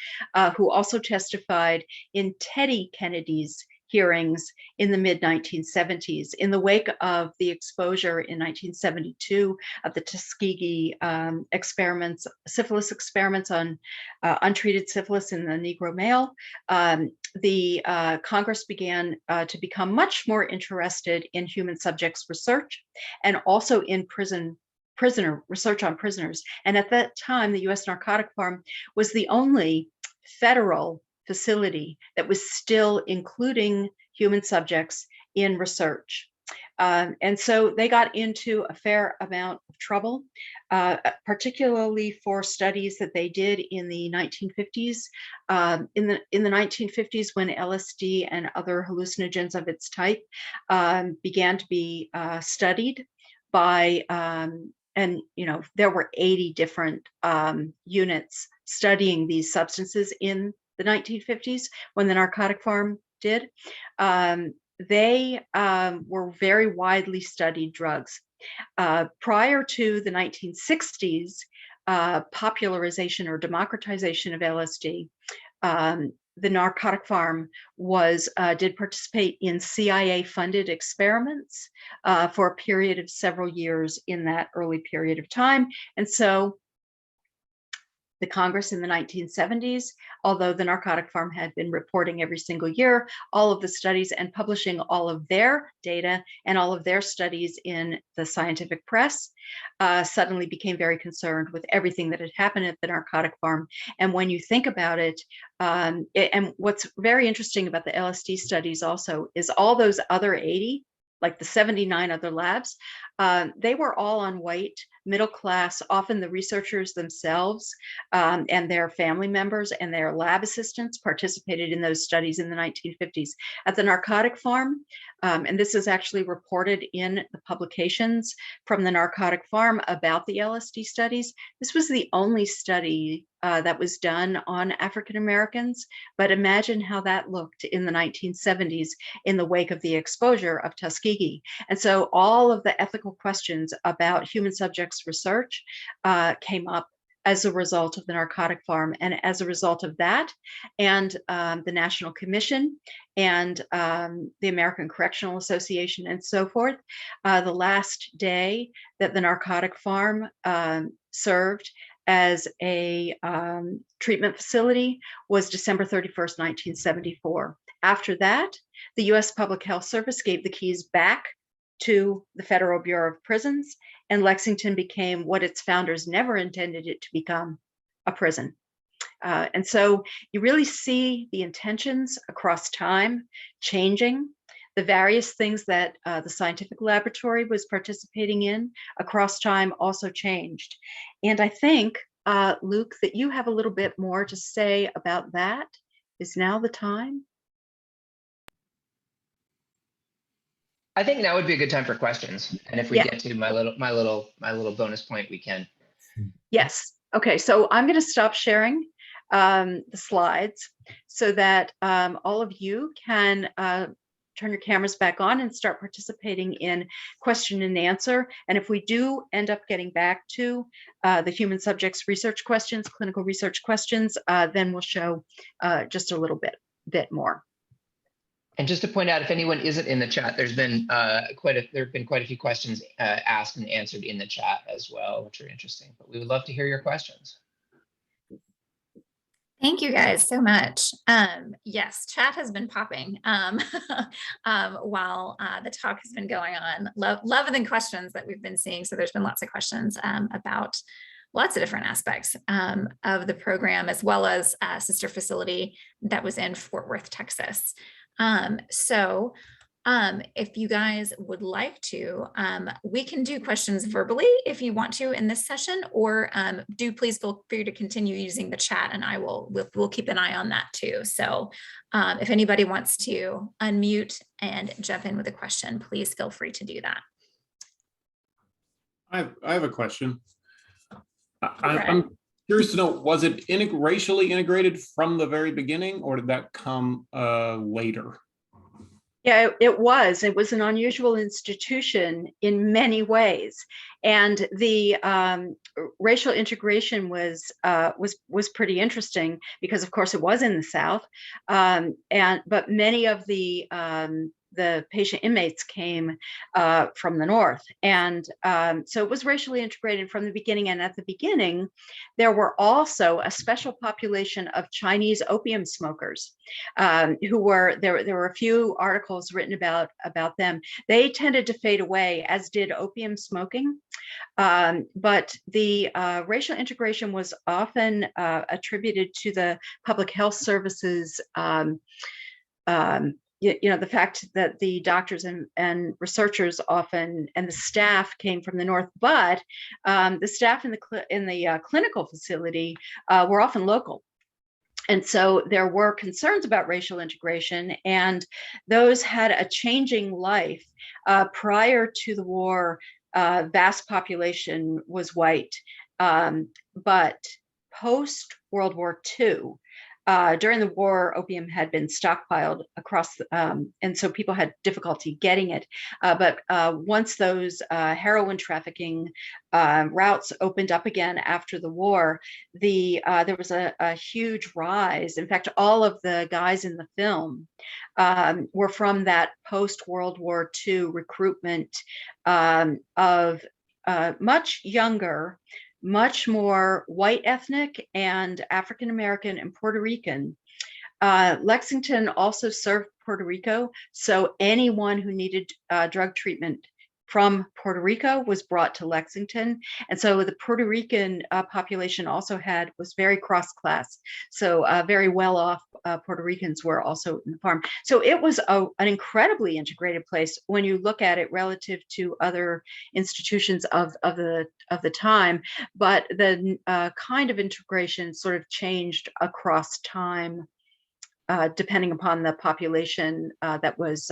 who also testified in Teddy Kennedy's hearings in the mid-1970s in the wake of the exposure in 1972 of the Tuskegee experiments, syphilis experiments on untreated syphilis in the Negro male. The Congress began to become much more interested in human subjects research and also in prisoner research on prisoners. And at that time, the U.S. Narcotic Farm was the only federal facility that was still including human subjects in research. And so they got into a fair amount of trouble, particularly for studies that they did in the 1950s. In the 1950s, when LSD and other hallucinogens of its type began to be studied by, and there were 80 different units studying these substances in the 1950s when the Narcotic Farm did. They were very widely studied drugs. Prior to the 1960s popularization or democratization of LSD, the Narcotic Farm did participate in CIA-funded experiments for a period of several years in that early period of time. And so the Congress in the 1970s, although the Narcotic Farm had been reporting every single year all of the studies and publishing all of their data and all of their studies in the scientific press, suddenly became very concerned with everything that had happened at the Narcotic Farm. And when you think about it, and what's very interesting about the LSD studies also is all those other 80, like the 79 other labs, they were all on white, middle class, often the researchers themselves and their family members and their lab assistants participated in those studies in the 1950s. At the Narcotic Farm, and this is actually reported in the publications from the Narcotic Farm about the LSD studies, this was the only study that was done on African Americans, but imagine how that looked in the 1970s in the wake of the exposure of Tuskegee. And so all of the ethical questions about human subjects research came up as a result of the Narcotic Farm. And as a result of that, and the National Commission and the American Correctional Association and so forth, the last day that the Narcotic Farm served as a treatment facility was December 31st, 1974. After that, the U.S. Public Health Service gave the keys back to the Federal Bureau of Prisons, and Lexington became what its founders never intended it to become, a prison. And so you really see the intentions across time changing. The various things that the scientific laboratory was participating in across time also changed. And I think, Luke, that you have a little bit more to say about that. Is now the time? I think now would be a good time for questions. And if we get to my little bonus point, we can. Yes. Okay. So I'm going to stop sharing the slides so that all of you can turn your cameras back on and start participating in question and answer. And if we do end up getting back to the human subjects research questions, clinical research questions, then we'll show just a little bit more. And just to point out, if anyone isn't in the chat, there have been quite a few questions asked and answered in the chat as well, which are interesting. But we would love to hear your questions. Thank you guys so much. Yes, chat has been popping while the talk has been going on. Love the questions that we've been seeing. So there's been lots of questions about lots of different aspects of the program, as well as a sister facility that was in Fort Worth, Texas. So If you guys would like to, we can do questions verbally if you want to in this session, or do please feel free to continue using the chat, and we'll keep an eye on that too. So if anybody wants to unmute and jump in with a question, please feel free to do that. I have a question. I'm curious to know, was it racially integrated from the very beginning, or did that come later? Yeah, it was an unusual institution in many ways, and the racial integration was pretty interesting because, of course, it was in the South, but many of the patient inmates came from the North. And so it was racially integrated from the beginning. And at the beginning, there were also a special population of Chinese opium smokers there were a few articles written about them. They tended to fade away, as did opium smoking. But the racial integration was often attributed to the public health services, the fact that the doctors and researchers often, and the staff, came from the North, but the staff in the clinical facility were often local. And so there were concerns about racial integration, and those had a changing life. Prior to the war, vast population was white, but post World War II, during the war, opium had been stockpiled across, and so people had difficulty getting it. But once those heroin trafficking routes opened up again after the war, there was a huge rise. In fact, all of the guys in the film were from that post-World War II recruitment of much younger, much more white ethnic and African American and Puerto Rican. Lexington also served Puerto Rico, so anyone who needed drug treatment from Puerto Rico was brought to Lexington. And so the Puerto Rican population also was very cross-class. So very well-off Puerto Ricans were also in the farm. So it was an incredibly integrated place when you look at it relative to other institutions of the time. But the kind of integration sort of changed across time, depending upon the population that was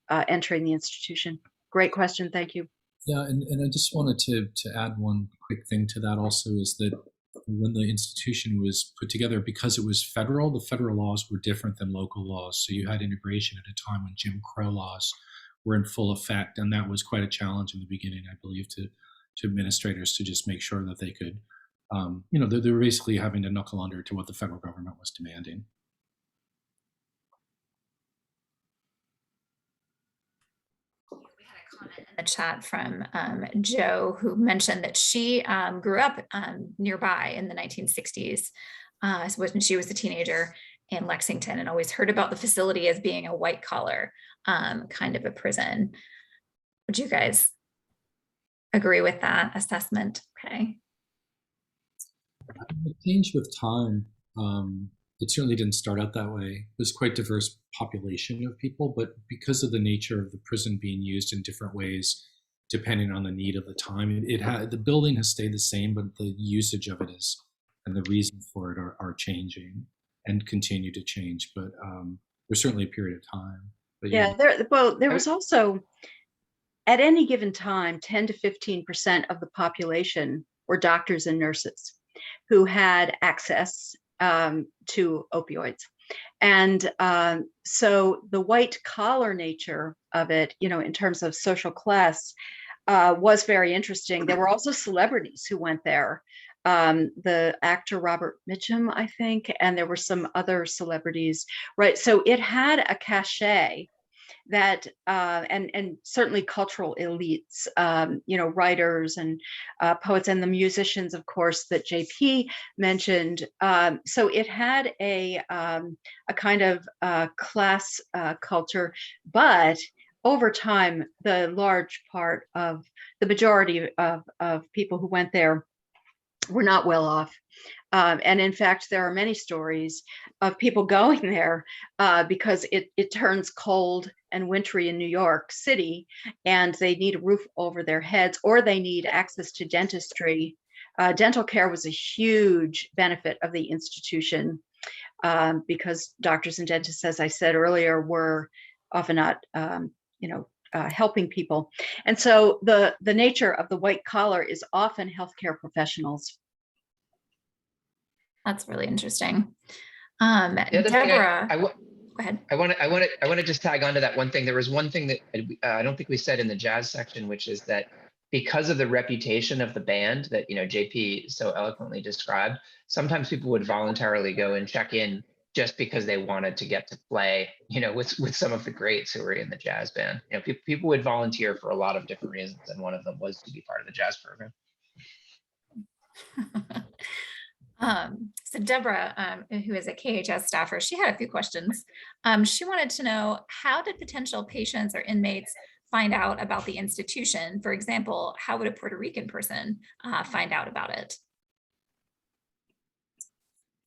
entering the institution. Great question. Thank you. Yeah, and I just wanted to add one quick thing to that also, is that when the institution was put together, because it was federal, the federal laws were different than local laws. So you had integration at a time when Jim Crow laws were in full effect. And that was quite a challenge in the beginning, I believe, to administrators to just make sure that they could, they were basically having to knuckle under to what the federal government was demanding. In the chat from Joe, who mentioned that she grew up nearby in the 1960s when she was a teenager in Lexington, and always heard about the facility as being a white collar kind of a prison. Would you guys agree with that assessment? Okay. It changed with time. It certainly didn't start out that way. It was quite diverse population of people, but because of the nature of the prison being used in different ways, depending on the need of the time, the building has stayed the same, but the usage of it and the reason for it are changing and continue to change. But there's certainly a period of time. But yeah, there was also, at any given time, 10 to 15% of the population were doctors and nurses who had access to opioids. And so the white collar nature of it, in terms of social class, was very interesting. There were also celebrities who went there. The actor Robert Mitchum, I think, and there were some other celebrities, right? So it had a cachet that, and certainly cultural elites, writers and poets, and the musicians, of course, that JP mentioned. So it had a kind of class culture, but over time, the majority of people who went there were not well off. And in fact, there are many stories of people going there because it turns cold and wintry in New York City, and they need a roof over their heads, or they need access to dentistry. Dental care was a huge benefit of the institution, because doctors and dentists, as I said earlier, were often not, helping people. And so the nature of the white collar is often healthcare professionals. That's really interesting. Deborah, go ahead. I want to just tag on to that one thing. There was one thing that I don't think we said in the jazz section, which is that because of the reputation of the band that JP so eloquently described, sometimes people would voluntarily go and check in just because they wanted to get to play, with some of the greats who were in the jazz band. People would volunteer for a lot of different reasons, and one of them was to be part of the jazz program. So Deborah, who is a KHS staffer, she had a few questions. She wanted to know, how did potential patients or inmates find out about the institution? For example, how would a Puerto Rican person find out about it?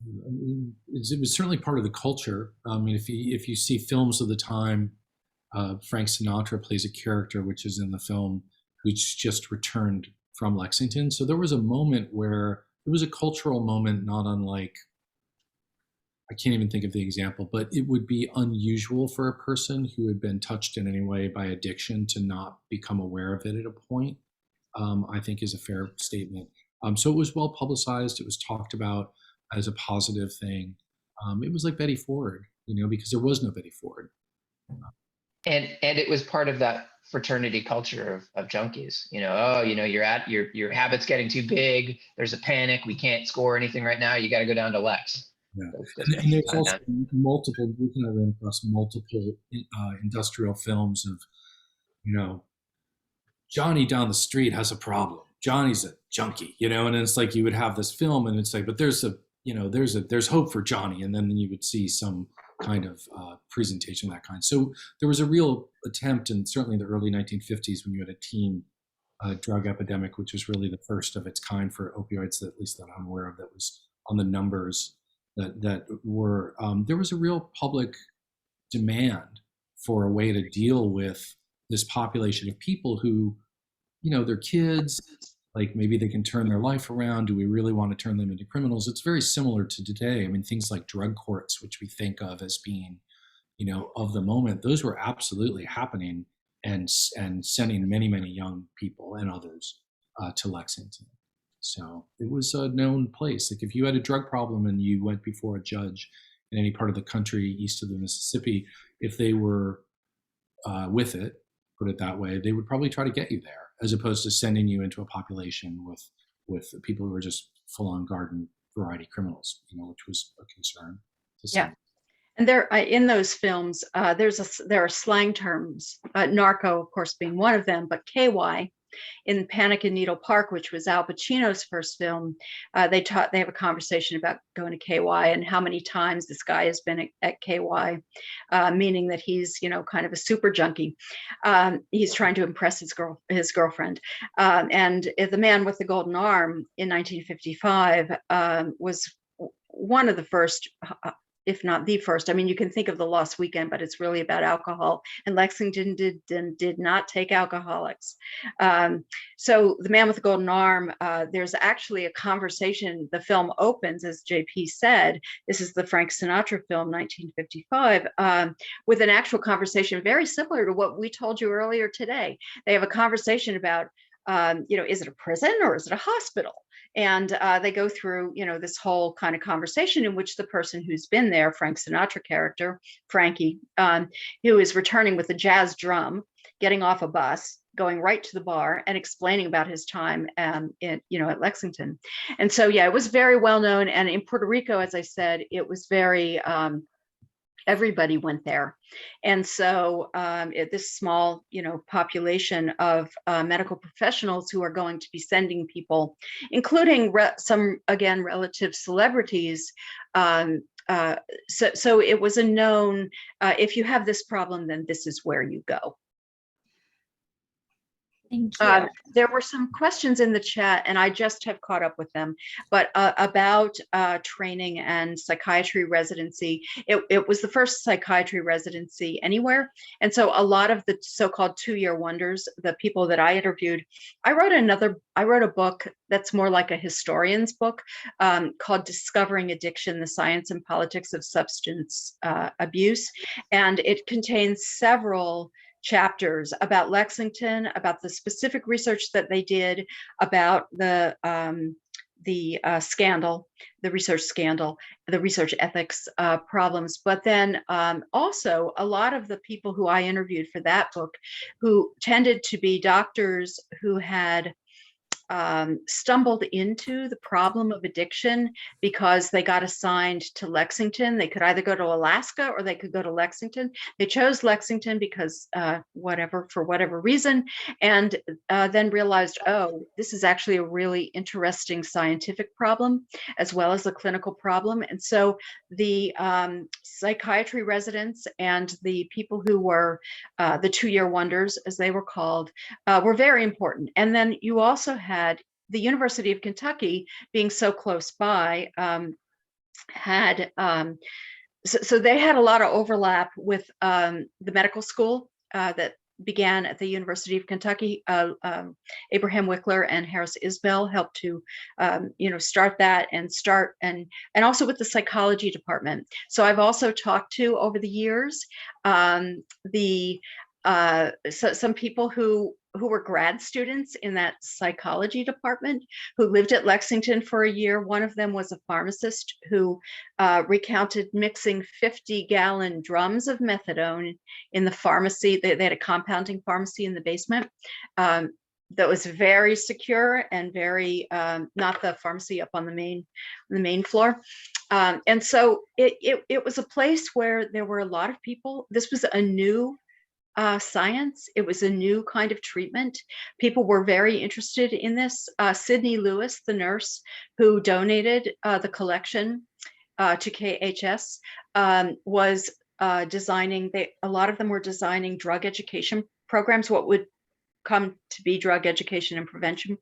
I mean, it was certainly part of the culture. I mean, if you see films of the time, Frank Sinatra plays a character which is in the film who's just returned from Lexington. So there was a moment where it was a cultural moment, not unlike, I can't even think of the example, but it would be unusual for a person who had been touched in any way by addiction to not become aware of it at a point, I think is a fair statement. So it was well publicized. It was talked about as a positive thing. It was like Betty Ford, because there was no Betty Ford. And it was part of that fraternity culture of junkies. Your habit's getting too big. There's a panic. We can't score anything right now. You got to go down to Lex. Yeah. And there's also multiple, we can run across multiple industrial films of, Johnny down the street has a problem. Johnny's a junkie, and it's like you would have this film and it's like, but there's hope for Johnny. And then you would see some kind of presentation of that kind. So there was a real attempt, and certainly in the early 1950s when you had a teen drug epidemic, which was really the first of its kind for opioids, at least that I'm aware of, that was on the numbers that were, there was a real public demand for a way to deal with this population of people who, they're kids, like maybe they can turn their life around. Do we really want to turn them into criminals? It's very similar to today. I mean, things like drug courts, which we think of as being, of the moment, those were absolutely happening and sending many, many young people and others to Lexington. So it was a known place. Like if you had a drug problem and you went before a judge in any part of the country east of the Mississippi, if they were with it, put it that way, they would probably try to get you there, as opposed to sending you into a population with people who were just full-on garden variety criminals, which was a concern. Yeah, and there in those films, there are slang terms, narco, of course, being one of them, but KY. In Panic in Needle Park, which was Al Pacino's first film, they have a conversation about going to KY and how many times this guy has been at KY, meaning that he's, kind of a super junkie. He's trying to impress his girlfriend. And The Man with the Golden Arm in 1955 was one of the first, if not the first. I mean, you can think of The Lost Weekend, but it's really about alcohol. And Lexington did not take alcoholics. So The Man with the Golden Arm, there's actually a conversation. The film opens, as JP said, this is the Frank Sinatra film, 1955, with an actual conversation very similar to what we told you earlier today. They have a conversation about, is it a prison or is it a hospital? And they go through, this whole kind of conversation in which the person who's been there, Frank Sinatra character, Frankie, who is returning with a jazz drum, getting off a bus, going right to the bar and explaining about his time at Lexington. And so, yeah, it was very well known. And in Puerto Rico, as I said, it was very, everybody went there. And so this small, population of medical professionals who are going to be sending people, including some, again, relative celebrities. So it was a known, if you have this problem, then this is where you go. Thank you. There were some questions in the chat, and I just have caught up with them, but about training and psychiatry residency. It was the first psychiatry residency anywhere. And so a lot of the so-called two-year wonders, the people that I interviewed, I wrote a book that's more like a historian's book called Discovering Addiction, the Science and Politics of Substance Abuse. And it contains several chapters about Lexington, about the specific research that they did, about the scandal, the research scandal, the research ethics problems. But then also a lot of the people who I interviewed for that book, who tended to be doctors who had stumbled into the problem of addiction because they got assigned to Lexington. They could either go to Alaska or they could go to Lexington. They chose Lexington because for whatever reason, and then realized, oh, this is actually a really interesting scientific problem as well as a clinical problem. And so the psychiatry residents and the people who were the two-year wonders, as they were called, were very important. And then you also had the University of Kentucky, being so close by, so they had a lot of overlap with the medical school that began at the University of Kentucky. Abraham Wickler and Harris Isbell helped to start that and also with the psychology department. So I've also talked to, over the years, some people who were grad students in that psychology department who lived at Lexington for a year. One of them was a pharmacist who recounted mixing 50-gallon drums of methadone in the pharmacy. They had a compounding pharmacy in the basement that was very secure and very not the pharmacy up on the main floor. And so it was a place where there were a lot of people. This was a new science. It was a new kind of treatment. People were very interested in this. Sydney Lewis, the nurse who donated the collection to KHS, was designing, a lot of them were designing drug education programs, what would come to be drug education and prevention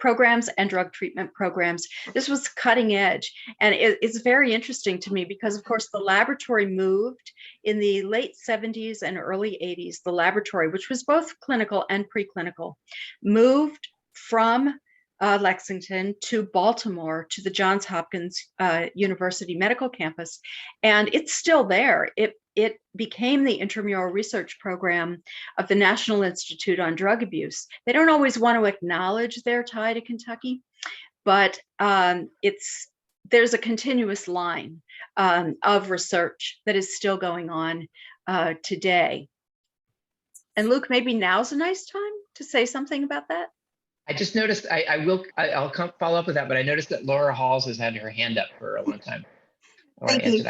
programs and drug treatment programs. This was cutting edge. And it's very interesting to me because, of course, the laboratory moved in the late 70s and early 80s. The laboratory, which was both clinical and preclinical, moved from Lexington to Baltimore to the Johns Hopkins University Medical Campus. And it's still there. It became the intramural research program of the National Institute on Drug Abuse. They don't always want to acknowledge their tie to Kentucky, but there's a continuous line of research that is still going on today. And Luke, maybe now's a nice time to say something about that. I just noticed, I'll follow up with that, but I noticed that Laura Halls has had her hand up for a long time. Thank you.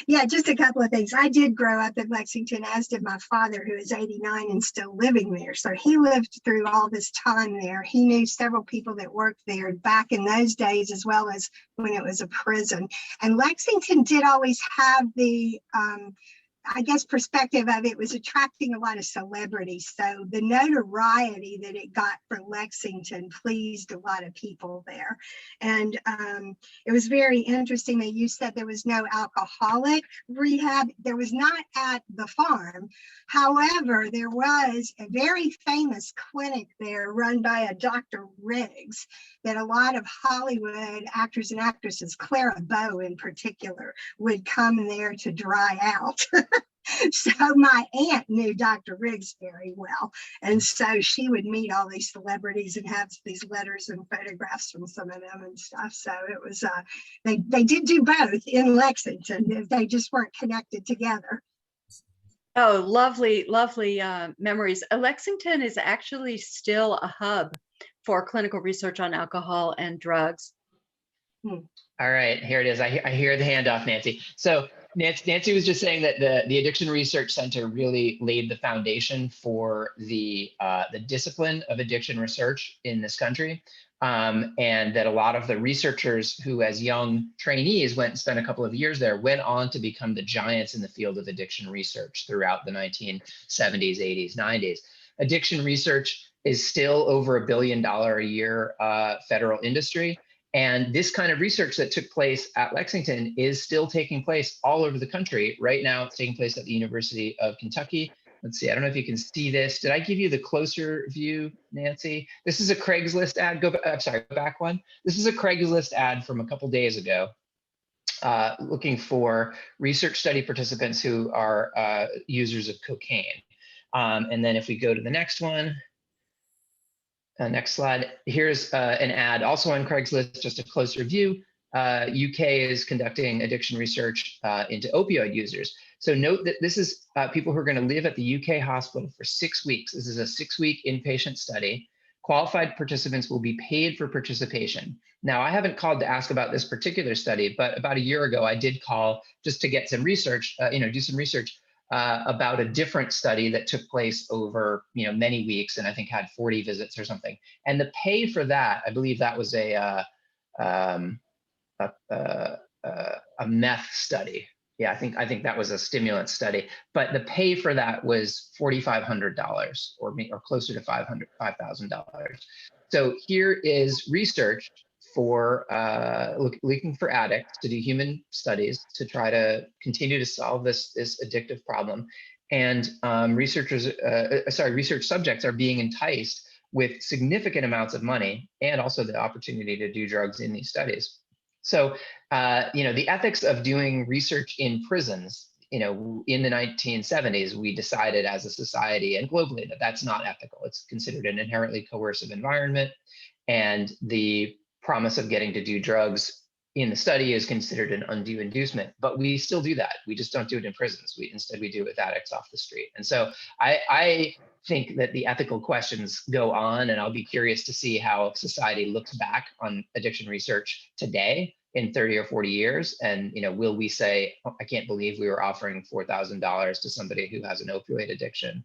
Yeah, just a couple of things. I did grow up in Lexington, as did my father, who is 89 and still living there. So he lived through all this time there. He knew several people that worked there back in those days, as well as when it was a prison. And Lexington did always have the I guess perspective of it was attracting a lot of celebrities. So the notoriety that it got for Lexington pleased a lot of people there. And it was very interesting that you said there was no alcoholic rehab. There was not at the farm. However, there was a very famous clinic there run by a Dr. Riggs that a lot of Hollywood actors and actresses, Clara Bow in particular, would come there to dry out. So my aunt knew Dr. Riggs very well. And so she would meet all these celebrities and have these letters and photographs from some of them and stuff. So it was, they did do both in Lexington. They just weren't connected together. Oh, lovely, lovely memories. Lexington is actually still a hub for clinical research on alcohol and drugs. All right, here it is. I hear the handoff, Nancy. So Nancy was just saying that the Addiction Research Center really laid the foundation for the discipline of addiction research in this country, and that a lot of the researchers who, as young trainees, went and spent a couple of years there, went on to become the giants in the field of addiction research throughout the 1970s, 80s, 90s. addiction research is still over $1 billion a year federal industry. And this kind of research that took place at Lexington is still taking place all over the country. Right now, it's taking place at the University of Kentucky. Let's see, I don't know if you can see this. Did I give you the closer view, Nancy? This is a Craigslist ad. Go back one. This is a Craigslist ad from a couple days ago, looking for research study participants who are users of cocaine. And then if we go to the next one, next slide, here's an ad also on Craigslist, just a closer view. UK is conducting addiction research into opioid users. So note that this is people who are going to live at the UK hospital for 6 weeks. This is a 6-week inpatient study. Qualified participants will be paid for participation. Now, I haven't called to ask about this particular study, but about a year ago, I did call just to get some research, do some research about a different study that took place over, many weeks, and I think had 40 visits or something. And the pay for that, I believe that was a meth study. Yeah, I think that was a stimulant study, but the pay for that was $4,500 or closer to $5,000. So here is research for looking for addicts to do human studies to try to continue to solve this addictive problem. And research subjects are being enticed with significant amounts of money and also the opportunity to do drugs in these studies. So, the ethics of doing research in prisons, in the 1970s, we decided as a society and globally that that's not ethical. It's considered an inherently coercive environment. And the promise of getting to do drugs in the study is considered an undue inducement, but we still do that. We just don't do it in prisons. Instead we do it with addicts off the street. And so I think that the ethical questions go on, and I'll be curious to see how society looks back on addiction research today in 30 or 40 years. And, will we say, oh, I can't believe we were offering $4,000 to somebody who has an opioid addiction,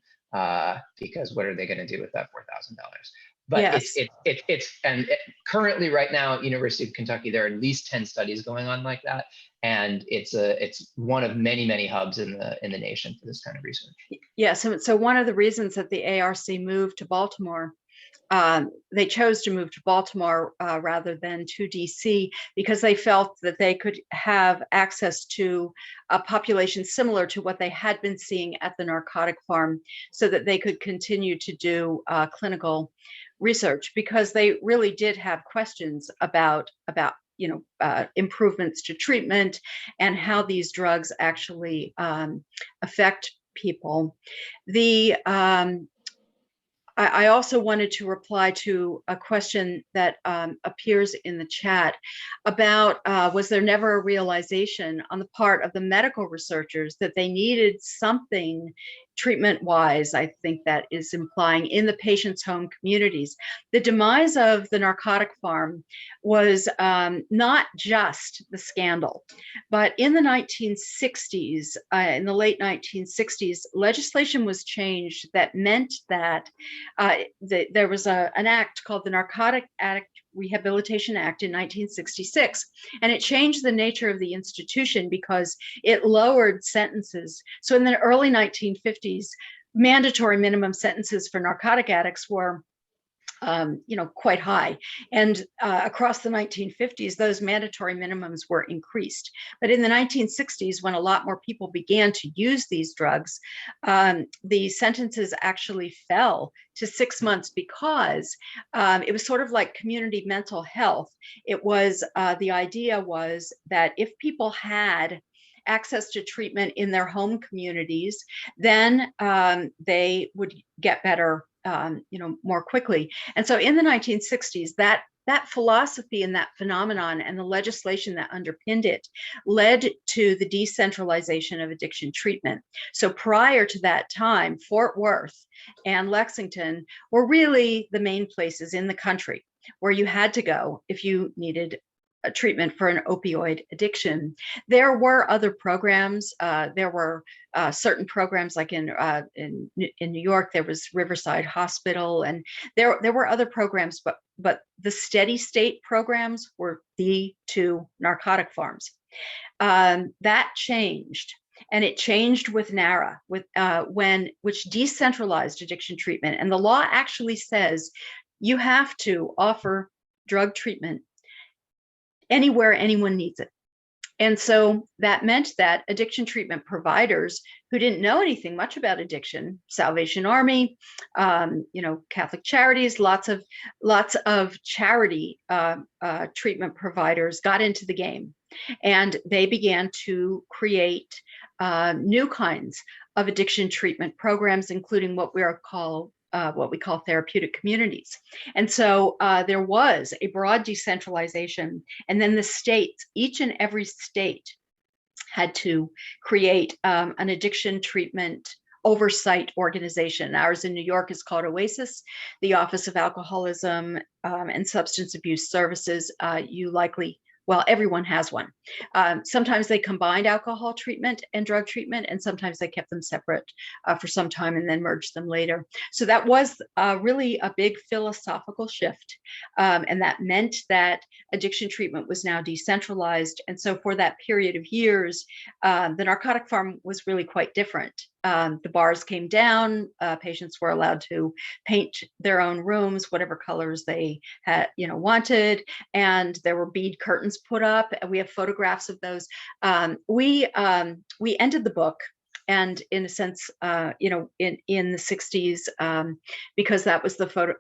because what are they going to do with that $4,000? But yes. Currently right now at University of Kentucky, there are at least 10 studies going on like that. And it's one of many, many hubs in the nation for this kind of research. Yes. So one of the reasons that the ARC moved to Baltimore, they chose to move to Baltimore rather than to DC, because they felt that they could have access to a population similar to what they had been seeing at the narcotic farm, so that they could continue to do clinical research, because they really did have questions about improvements to treatment and how these drugs actually affect people. I also wanted to reply to a question that appears in the chat about was there never a realization on the part of the medical researchers that they needed something treatment-wise, I think that is implying, in the patient's home communities. The demise of the narcotic farm was not just the scandal, but in the 1960s, in the late 1960s, legislation was changed that meant that there was an act called the Narcotic Addict Rehabilitation Act in 1966, and it changed the nature of the institution because it lowered sentences. So in the early 1950s, mandatory minimum sentences for narcotic addicts were quite high. And across the 1950s, those mandatory minimums were increased. But in the 1960s, when a lot more people began to use these drugs, the sentences actually fell to 6 months, because it was sort of like community mental health. It was, the idea was that if people had access to treatment in their home communities, then they would get better more quickly. And so in the 1960s, that philosophy and that phenomenon and the legislation that underpinned it led to the decentralization of addiction treatment. So prior to that time, Fort Worth and Lexington were really the main places in the country where you had to go if you needed a treatment for an opioid addiction. There were other programs. There were certain programs, like in New York, there was Riverside Hospital, and there were other programs, but the steady state programs were the two narcotic farms. That changed. and it changed with NARA, which decentralized addiction treatment. And the law actually says you have to offer drug treatment anywhere anyone needs it. And so that meant that addiction treatment providers who didn't know anything much about addiction, Salvation Army, Catholic Charities, lots of charity treatment providers got into the game, and they began to create new kinds of addiction treatment programs, including what we call therapeutic communities. And so there was a broad decentralization, and then the states, each and every state had to create an addiction treatment oversight organization. Ours in New York is called OASIS, the Office of Alcoholism and Substance Abuse Services. Everyone has one. Sometimes they combined alcohol treatment and drug treatment, and sometimes they kept them separate for some time and then merged them later. So that was really a big philosophical shift. And that meant that addiction treatment was now decentralized. And so for that period of years, the Narcotic Farm was really quite different. The bars came down, patients were allowed to paint their own rooms, whatever colors they had, wanted, and there were bead curtains put up, and we have photographs of those. We ended the book, and in a sense, in the 60s, because that was the photo,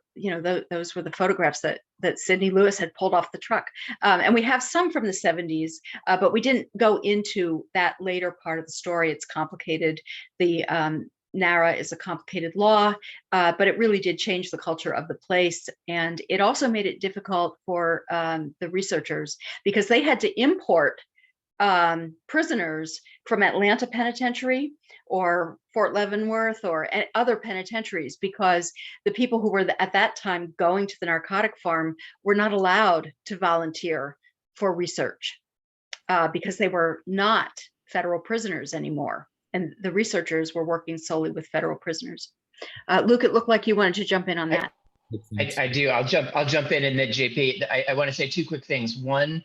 those were the photographs that Sidney Lewis had pulled off the truck. And we have some from the 70s, but we didn't go into that later part of the story. It's complicated. The NARA is a complicated law, but it really did change the culture of the place. And it also made it difficult for the researchers, because they had to import prisoners from Atlanta Penitentiary or Fort Leavenworth or other penitentiaries, because the people who were at that time going to the Narcotic Farm were not allowed to volunteer for research because they were not federal prisoners anymore. And the researchers were working solely with federal prisoners. Luke, it looked like you wanted to jump in on that. I do. I'll jump in, and then JP, I want to say two quick things. One,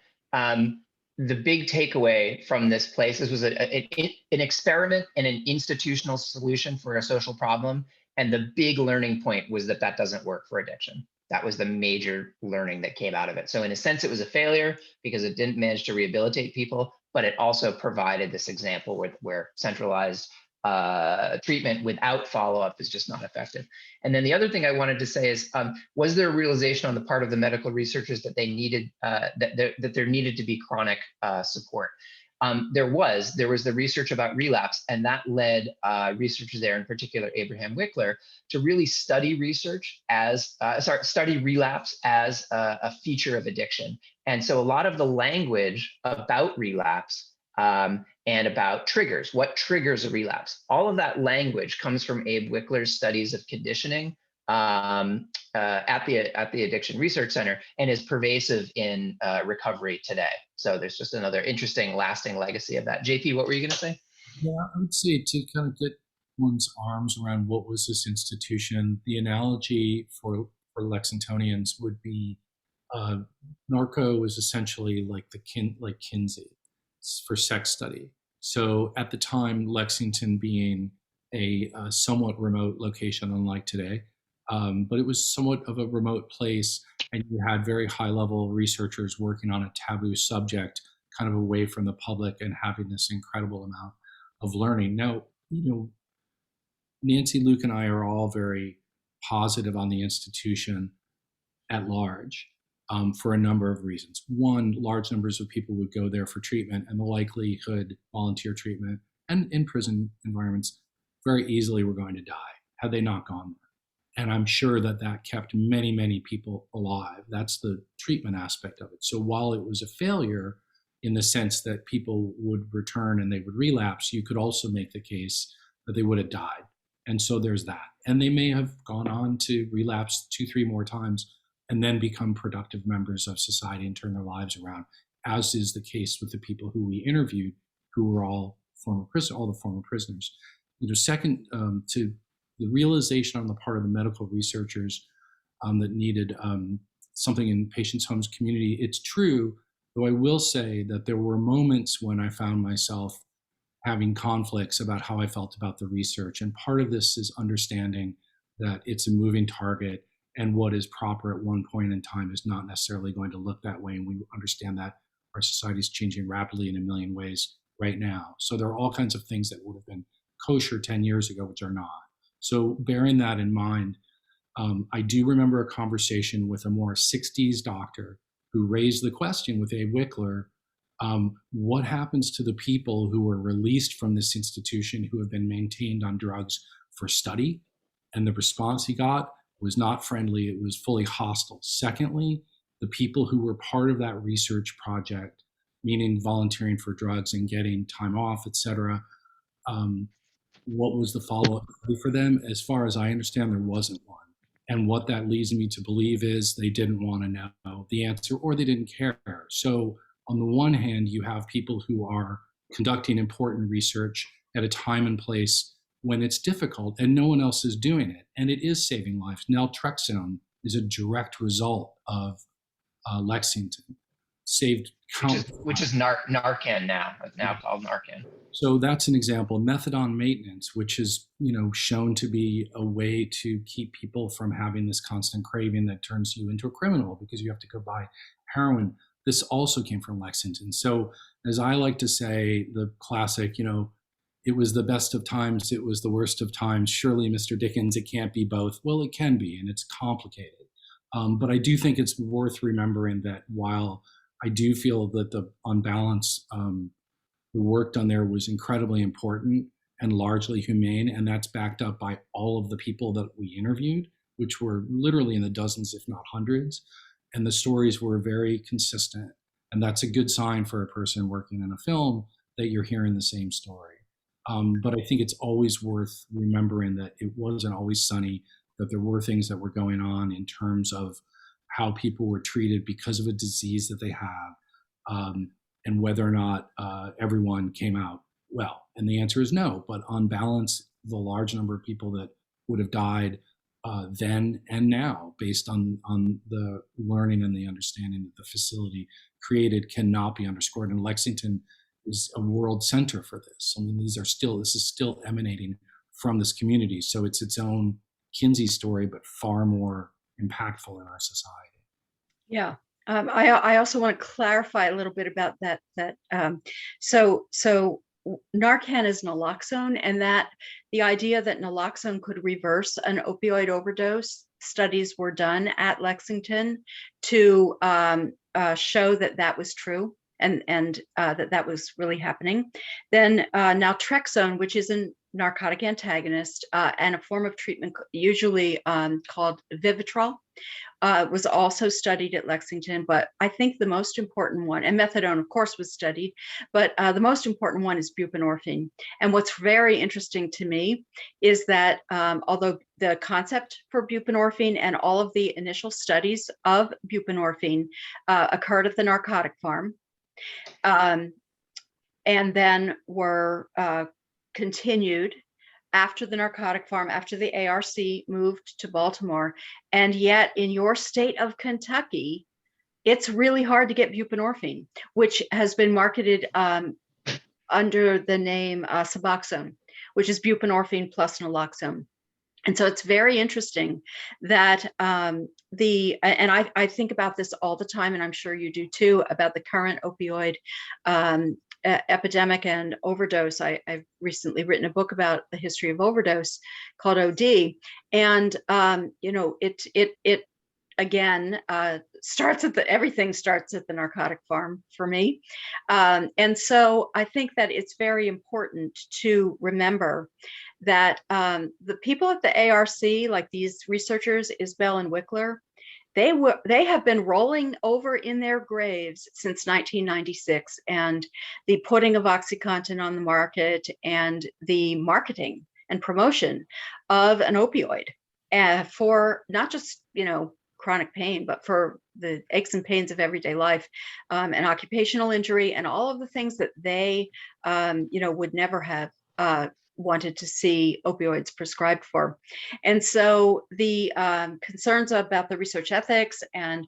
the big takeaway from this place, this was an experiment and an institutional solution for a social problem. And the big learning point was that doesn't work for addiction. That was the major learning that came out of it. So in a sense, it was a failure because it didn't manage to rehabilitate people, but it also provided this example where centralized treatment without follow-up is just not effective. And then the other thing I wanted to say is, was there a realization on the part of the medical researchers that they needed, that there needed to be chronic support? There was the research about relapse, and that led researchers there, in particular Abraham Wickler, to really study relapse as a feature of addiction. And so a lot of the language about relapse and about triggers, what triggers a relapse, all of that language comes from Abe Wickler's studies of conditioning at the Addiction Research Center, and is pervasive in recovery today. So there's just another interesting, lasting legacy of that. JP, what were you going to say? Yeah, I would say to kind of get one's arms around what was this institution, the analogy for Lexingtonians would be Narco was essentially like Kinsey for sex study. So at the time, Lexington being a somewhat remote location, unlike today, but it was somewhat of a remote place, and you had very high-level researchers working on a taboo subject, kind of away from the public, and having this incredible amount of learning. Now, Nancy, Luke, and I are all very positive on the institution at large for a number of reasons. One, large numbers of people would go there for treatment, and the likelihood volunteer treatment and in prison environments very easily were going to die had they not gone there. And I'm sure that kept many, many people alive. That's the treatment aspect of it. So while it was a failure in the sense that people would return and they would relapse, you could also make the case that they would have died. And so there's that. And they may have gone on to relapse 2-3 more times and then become productive members of society and turn their lives around, as is the case with the people who we interviewed, who were all the former prisoners. Second, to the realization on the part of the medical researchers that needed something in patients' homes community. It's true, though I will say that there were moments when I found myself having conflicts about how I felt about the research. And part of this is understanding that it's a moving target, and what is proper at one point in time is not necessarily going to look that way. And we understand that our society is changing rapidly in a million ways right now. So there are all kinds of things that would have been kosher 10 years ago, which are not. So bearing that in mind, I do remember a conversation with a more 60s doctor who raised the question with Abe Wickler, what happens to the people who were released from this institution who have been maintained on drugs for study? And the response he got was not friendly, it was fully hostile. Secondly, the people who were part of that research project, meaning volunteering for drugs and getting time off, et cetera, what was the follow-up for them? As far as I understand, there wasn't one. And what that leads me to believe is they didn't want to know the answer, or they didn't care. So on the one hand, you have people who are conducting important research at a time and place when it's difficult and no one else is doing it. And it is saving lives. Naltrexone is a direct result of Lexington. Saved countless which is Narcan now called Narcan. So that's an example. Methadone maintenance, which is, shown to be a way to keep people from having this constant craving that turns you into a criminal because you have to go buy heroin. This also came from Lexington. So as I like to say, the classic, it was the best of times, it was the worst of times. Surely, Mr. Dickens, it can't be both. Well, it can be, and it's complicated. But I do think it's worth remembering that while I do feel that on balance, the work done there was incredibly important and largely humane, and that's backed up by all of the people that we interviewed, which were literally in the dozens, if not hundreds, and the stories were very consistent. And that's a good sign for a person working in a film that you're hearing the same story. But I think it's always worth remembering that it wasn't always sunny, that there were things that were going on in terms of how people were treated because of a disease that they have, and whether or not everyone came out well. And the answer is no. But on balance, the large number of people that would have died then and now, based on the learning and the understanding that the facility created, cannot be underscored. And Lexington is a world center for this. I mean, this is still emanating from this community. So it's its own Kinsey story, but far more impactful in our society. Yeah. I also want to clarify a little bit about that. So Narcan is naloxone, and that the idea that naloxone could reverse an opioid overdose, studies were done at Lexington to show that that was true, and that was really happening. Then naltrexone, which is a narcotic antagonist and a form of treatment usually called Vivitrol, was also studied at Lexington. But I think the most important one, and methadone, of course, was studied, but the most important one is buprenorphine. And what's very interesting to me is that although the concept for buprenorphine and all of the initial studies of buprenorphine occurred at the Narcotic Farm, and then were continued after the Narcotic Farm, after the ARC moved to Baltimore. And yet in your state of Kentucky, it's really hard to get buprenorphine, which has been marketed under the name Suboxone, which is buprenorphine plus naloxone. And so it's very interesting that and I think about this all the time, and I'm sure you do too, about the current opioid epidemic and overdose. I've recently written a book about the history of overdose called OD, and it again starts at everything starts at the Narcotic Farm for me, and so I think that it's very important to remember that the people at the ARC, like these researchers Isbell and Wickler, they have been rolling over in their graves since 1996, and the putting of OxyContin on the market and the marketing and promotion of an opioid for not just chronic pain, but for the aches and pains of everyday life, and occupational injury, and all of the things that they would never have wanted to see opioids prescribed for. And so the concerns about the research ethics and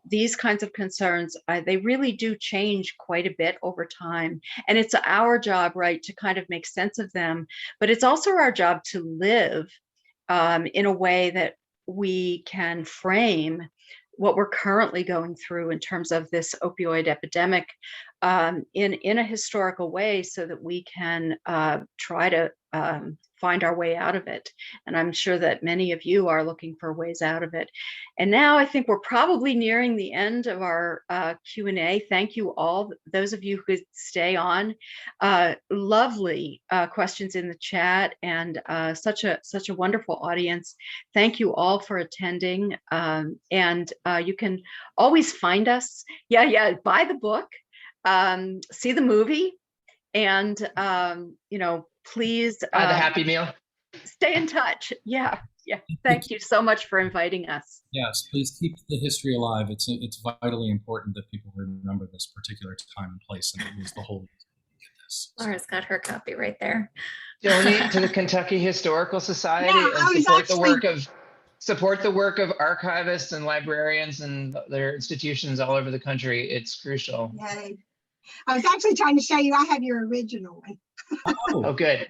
these kinds of concerns, they really do change quite a bit over time. And it's our job, right, to kind of make sense of them. But it's also our job to live in a way that we can frame what we're currently going through in terms of this opioid epidemic in a historical way, so that we can try to find our way out of it. And I'm sure that many of you are looking for ways out of it. And now I think we're probably nearing the end of our Q&A. Thank you all, those of you who could stay on. Lovely questions in the chat, and such a wonderful audience. Thank you all for attending. And you can always find us. Buy the book, see the movie, and please the Happy Meal. Stay in touch. Yeah. Thank you so much for inviting us. Yes, please keep the history alive. It's vitally important that people remember this particular time and place, and it was the whole reason we did this. Laura's got her copy right there. Donate to the Kentucky Historical Society and support the work of archivists and librarians and their institutions all over the country. It's crucial. Yay. I was actually trying to show you I have your original one. Oh, good.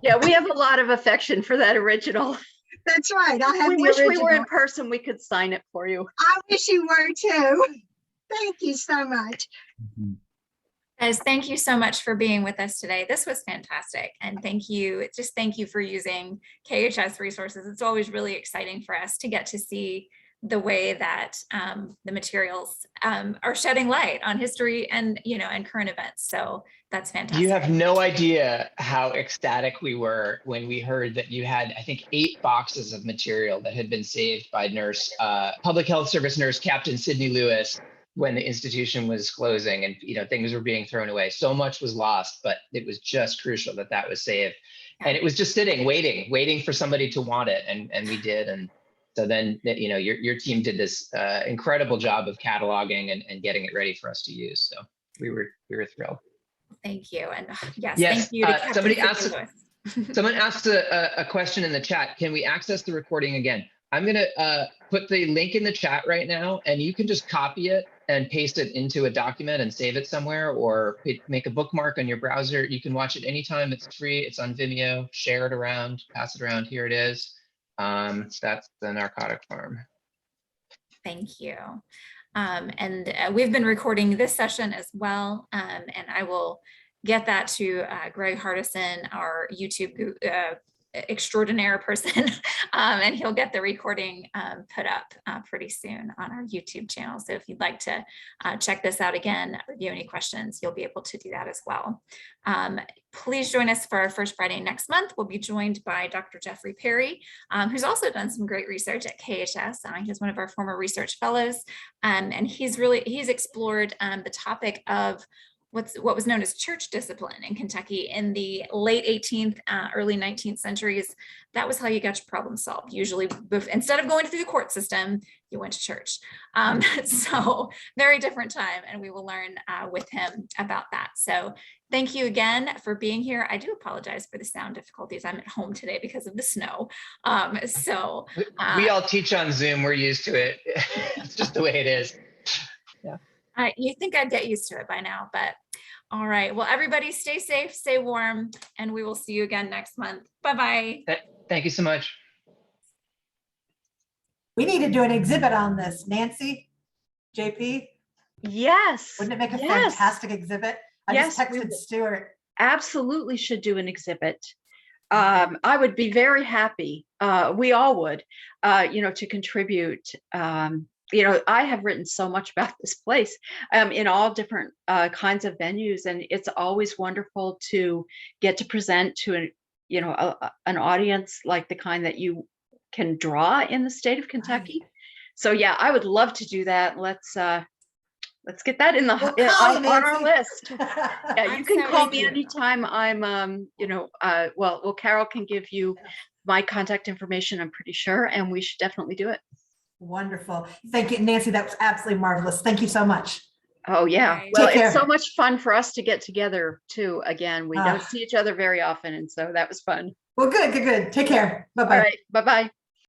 Yeah, we have a lot of affection for that original. That's right. I have. We wish we were in person. We could sign it for you. I wish you were too. Thank you so much. Guys, thank you so much for being with us today. This was fantastic. And thank you for using KHS resources. It's always really exciting for us to get to see the way that the materials are shedding light on history and current events. So that's fantastic. You have no idea how ecstatic we were when we heard that you had, I think, 8 boxes of material that had been saved by Public Health Service nurse Captain Sidney Lewis when the institution was closing, and things were being thrown away. So much was lost, but it was just crucial that was saved. And it was just sitting, waiting for somebody to want it, and we did. And so then, your team did this incredible job of cataloging and getting it ready for us to use. So we were thrilled. Thank you. And yes, thank you. Someone asked a question in the chat. Can we access the recording again? I'm going to put the link in the chat right now, and you can just copy it and paste it into a document and save it somewhere, or make a bookmark on your browser. You can watch it anytime. It's free. It's on Vimeo. Share it around, pass it around. Here it is. That's the Narcotic Farm. Thank you. And we've been recording this session as well. And I will get that to Greg Hardison, our YouTube extraordinaire person, and he'll get the recording put up pretty soon on our YouTube channel. So if you'd like to check this out again, review any questions, you'll be able to do that as well. Please join us for our first Friday next month. We'll be joined by Dr. Jeffrey Perry, who's also done some great research at KHS. He's one of our former research fellows, and he's explored the topic of what was known as church discipline in Kentucky in the late 18th, early 19th centuries. That was how you got your problem solved. Usually, instead of going through the court system, you went to church. So very different time, and we will learn with him about that. So thank you again for being here. I do apologize for the sound difficulties. I'm at home today because of the snow. We all teach on Zoom. We're used to it. It's just the way it is. Yeah. You think I'd get used to it by now, but all right. Well, everybody stay safe, stay warm, and we will see you again next month. Bye-bye. Thank you so much. We need to do an exhibit on this. Nancy, JP? Yes. Wouldn't it make a fantastic exhibit? I just texted Stuart. Absolutely should do an exhibit. I would be very happy. We all would, to contribute. I have written so much about this place in all different kinds of venues, and it's always wonderful to get to present to an audience like the kind that you can draw in the state of Kentucky. So yeah, I would love to do that. Let's get that on our list. Yeah, you can call me anytime. I'm Carol can give you my contact information, I'm pretty sure, and we should definitely do it. Wonderful. Thank you, Nancy. That was absolutely marvelous. Thank you so much. Oh, yeah. Right. Well, Take it's so care. much fun for us to get together too. Again, we don't Ah. see each other very often. And so that was fun. Well, good. Take care. All Bye-bye. right. Bye-bye.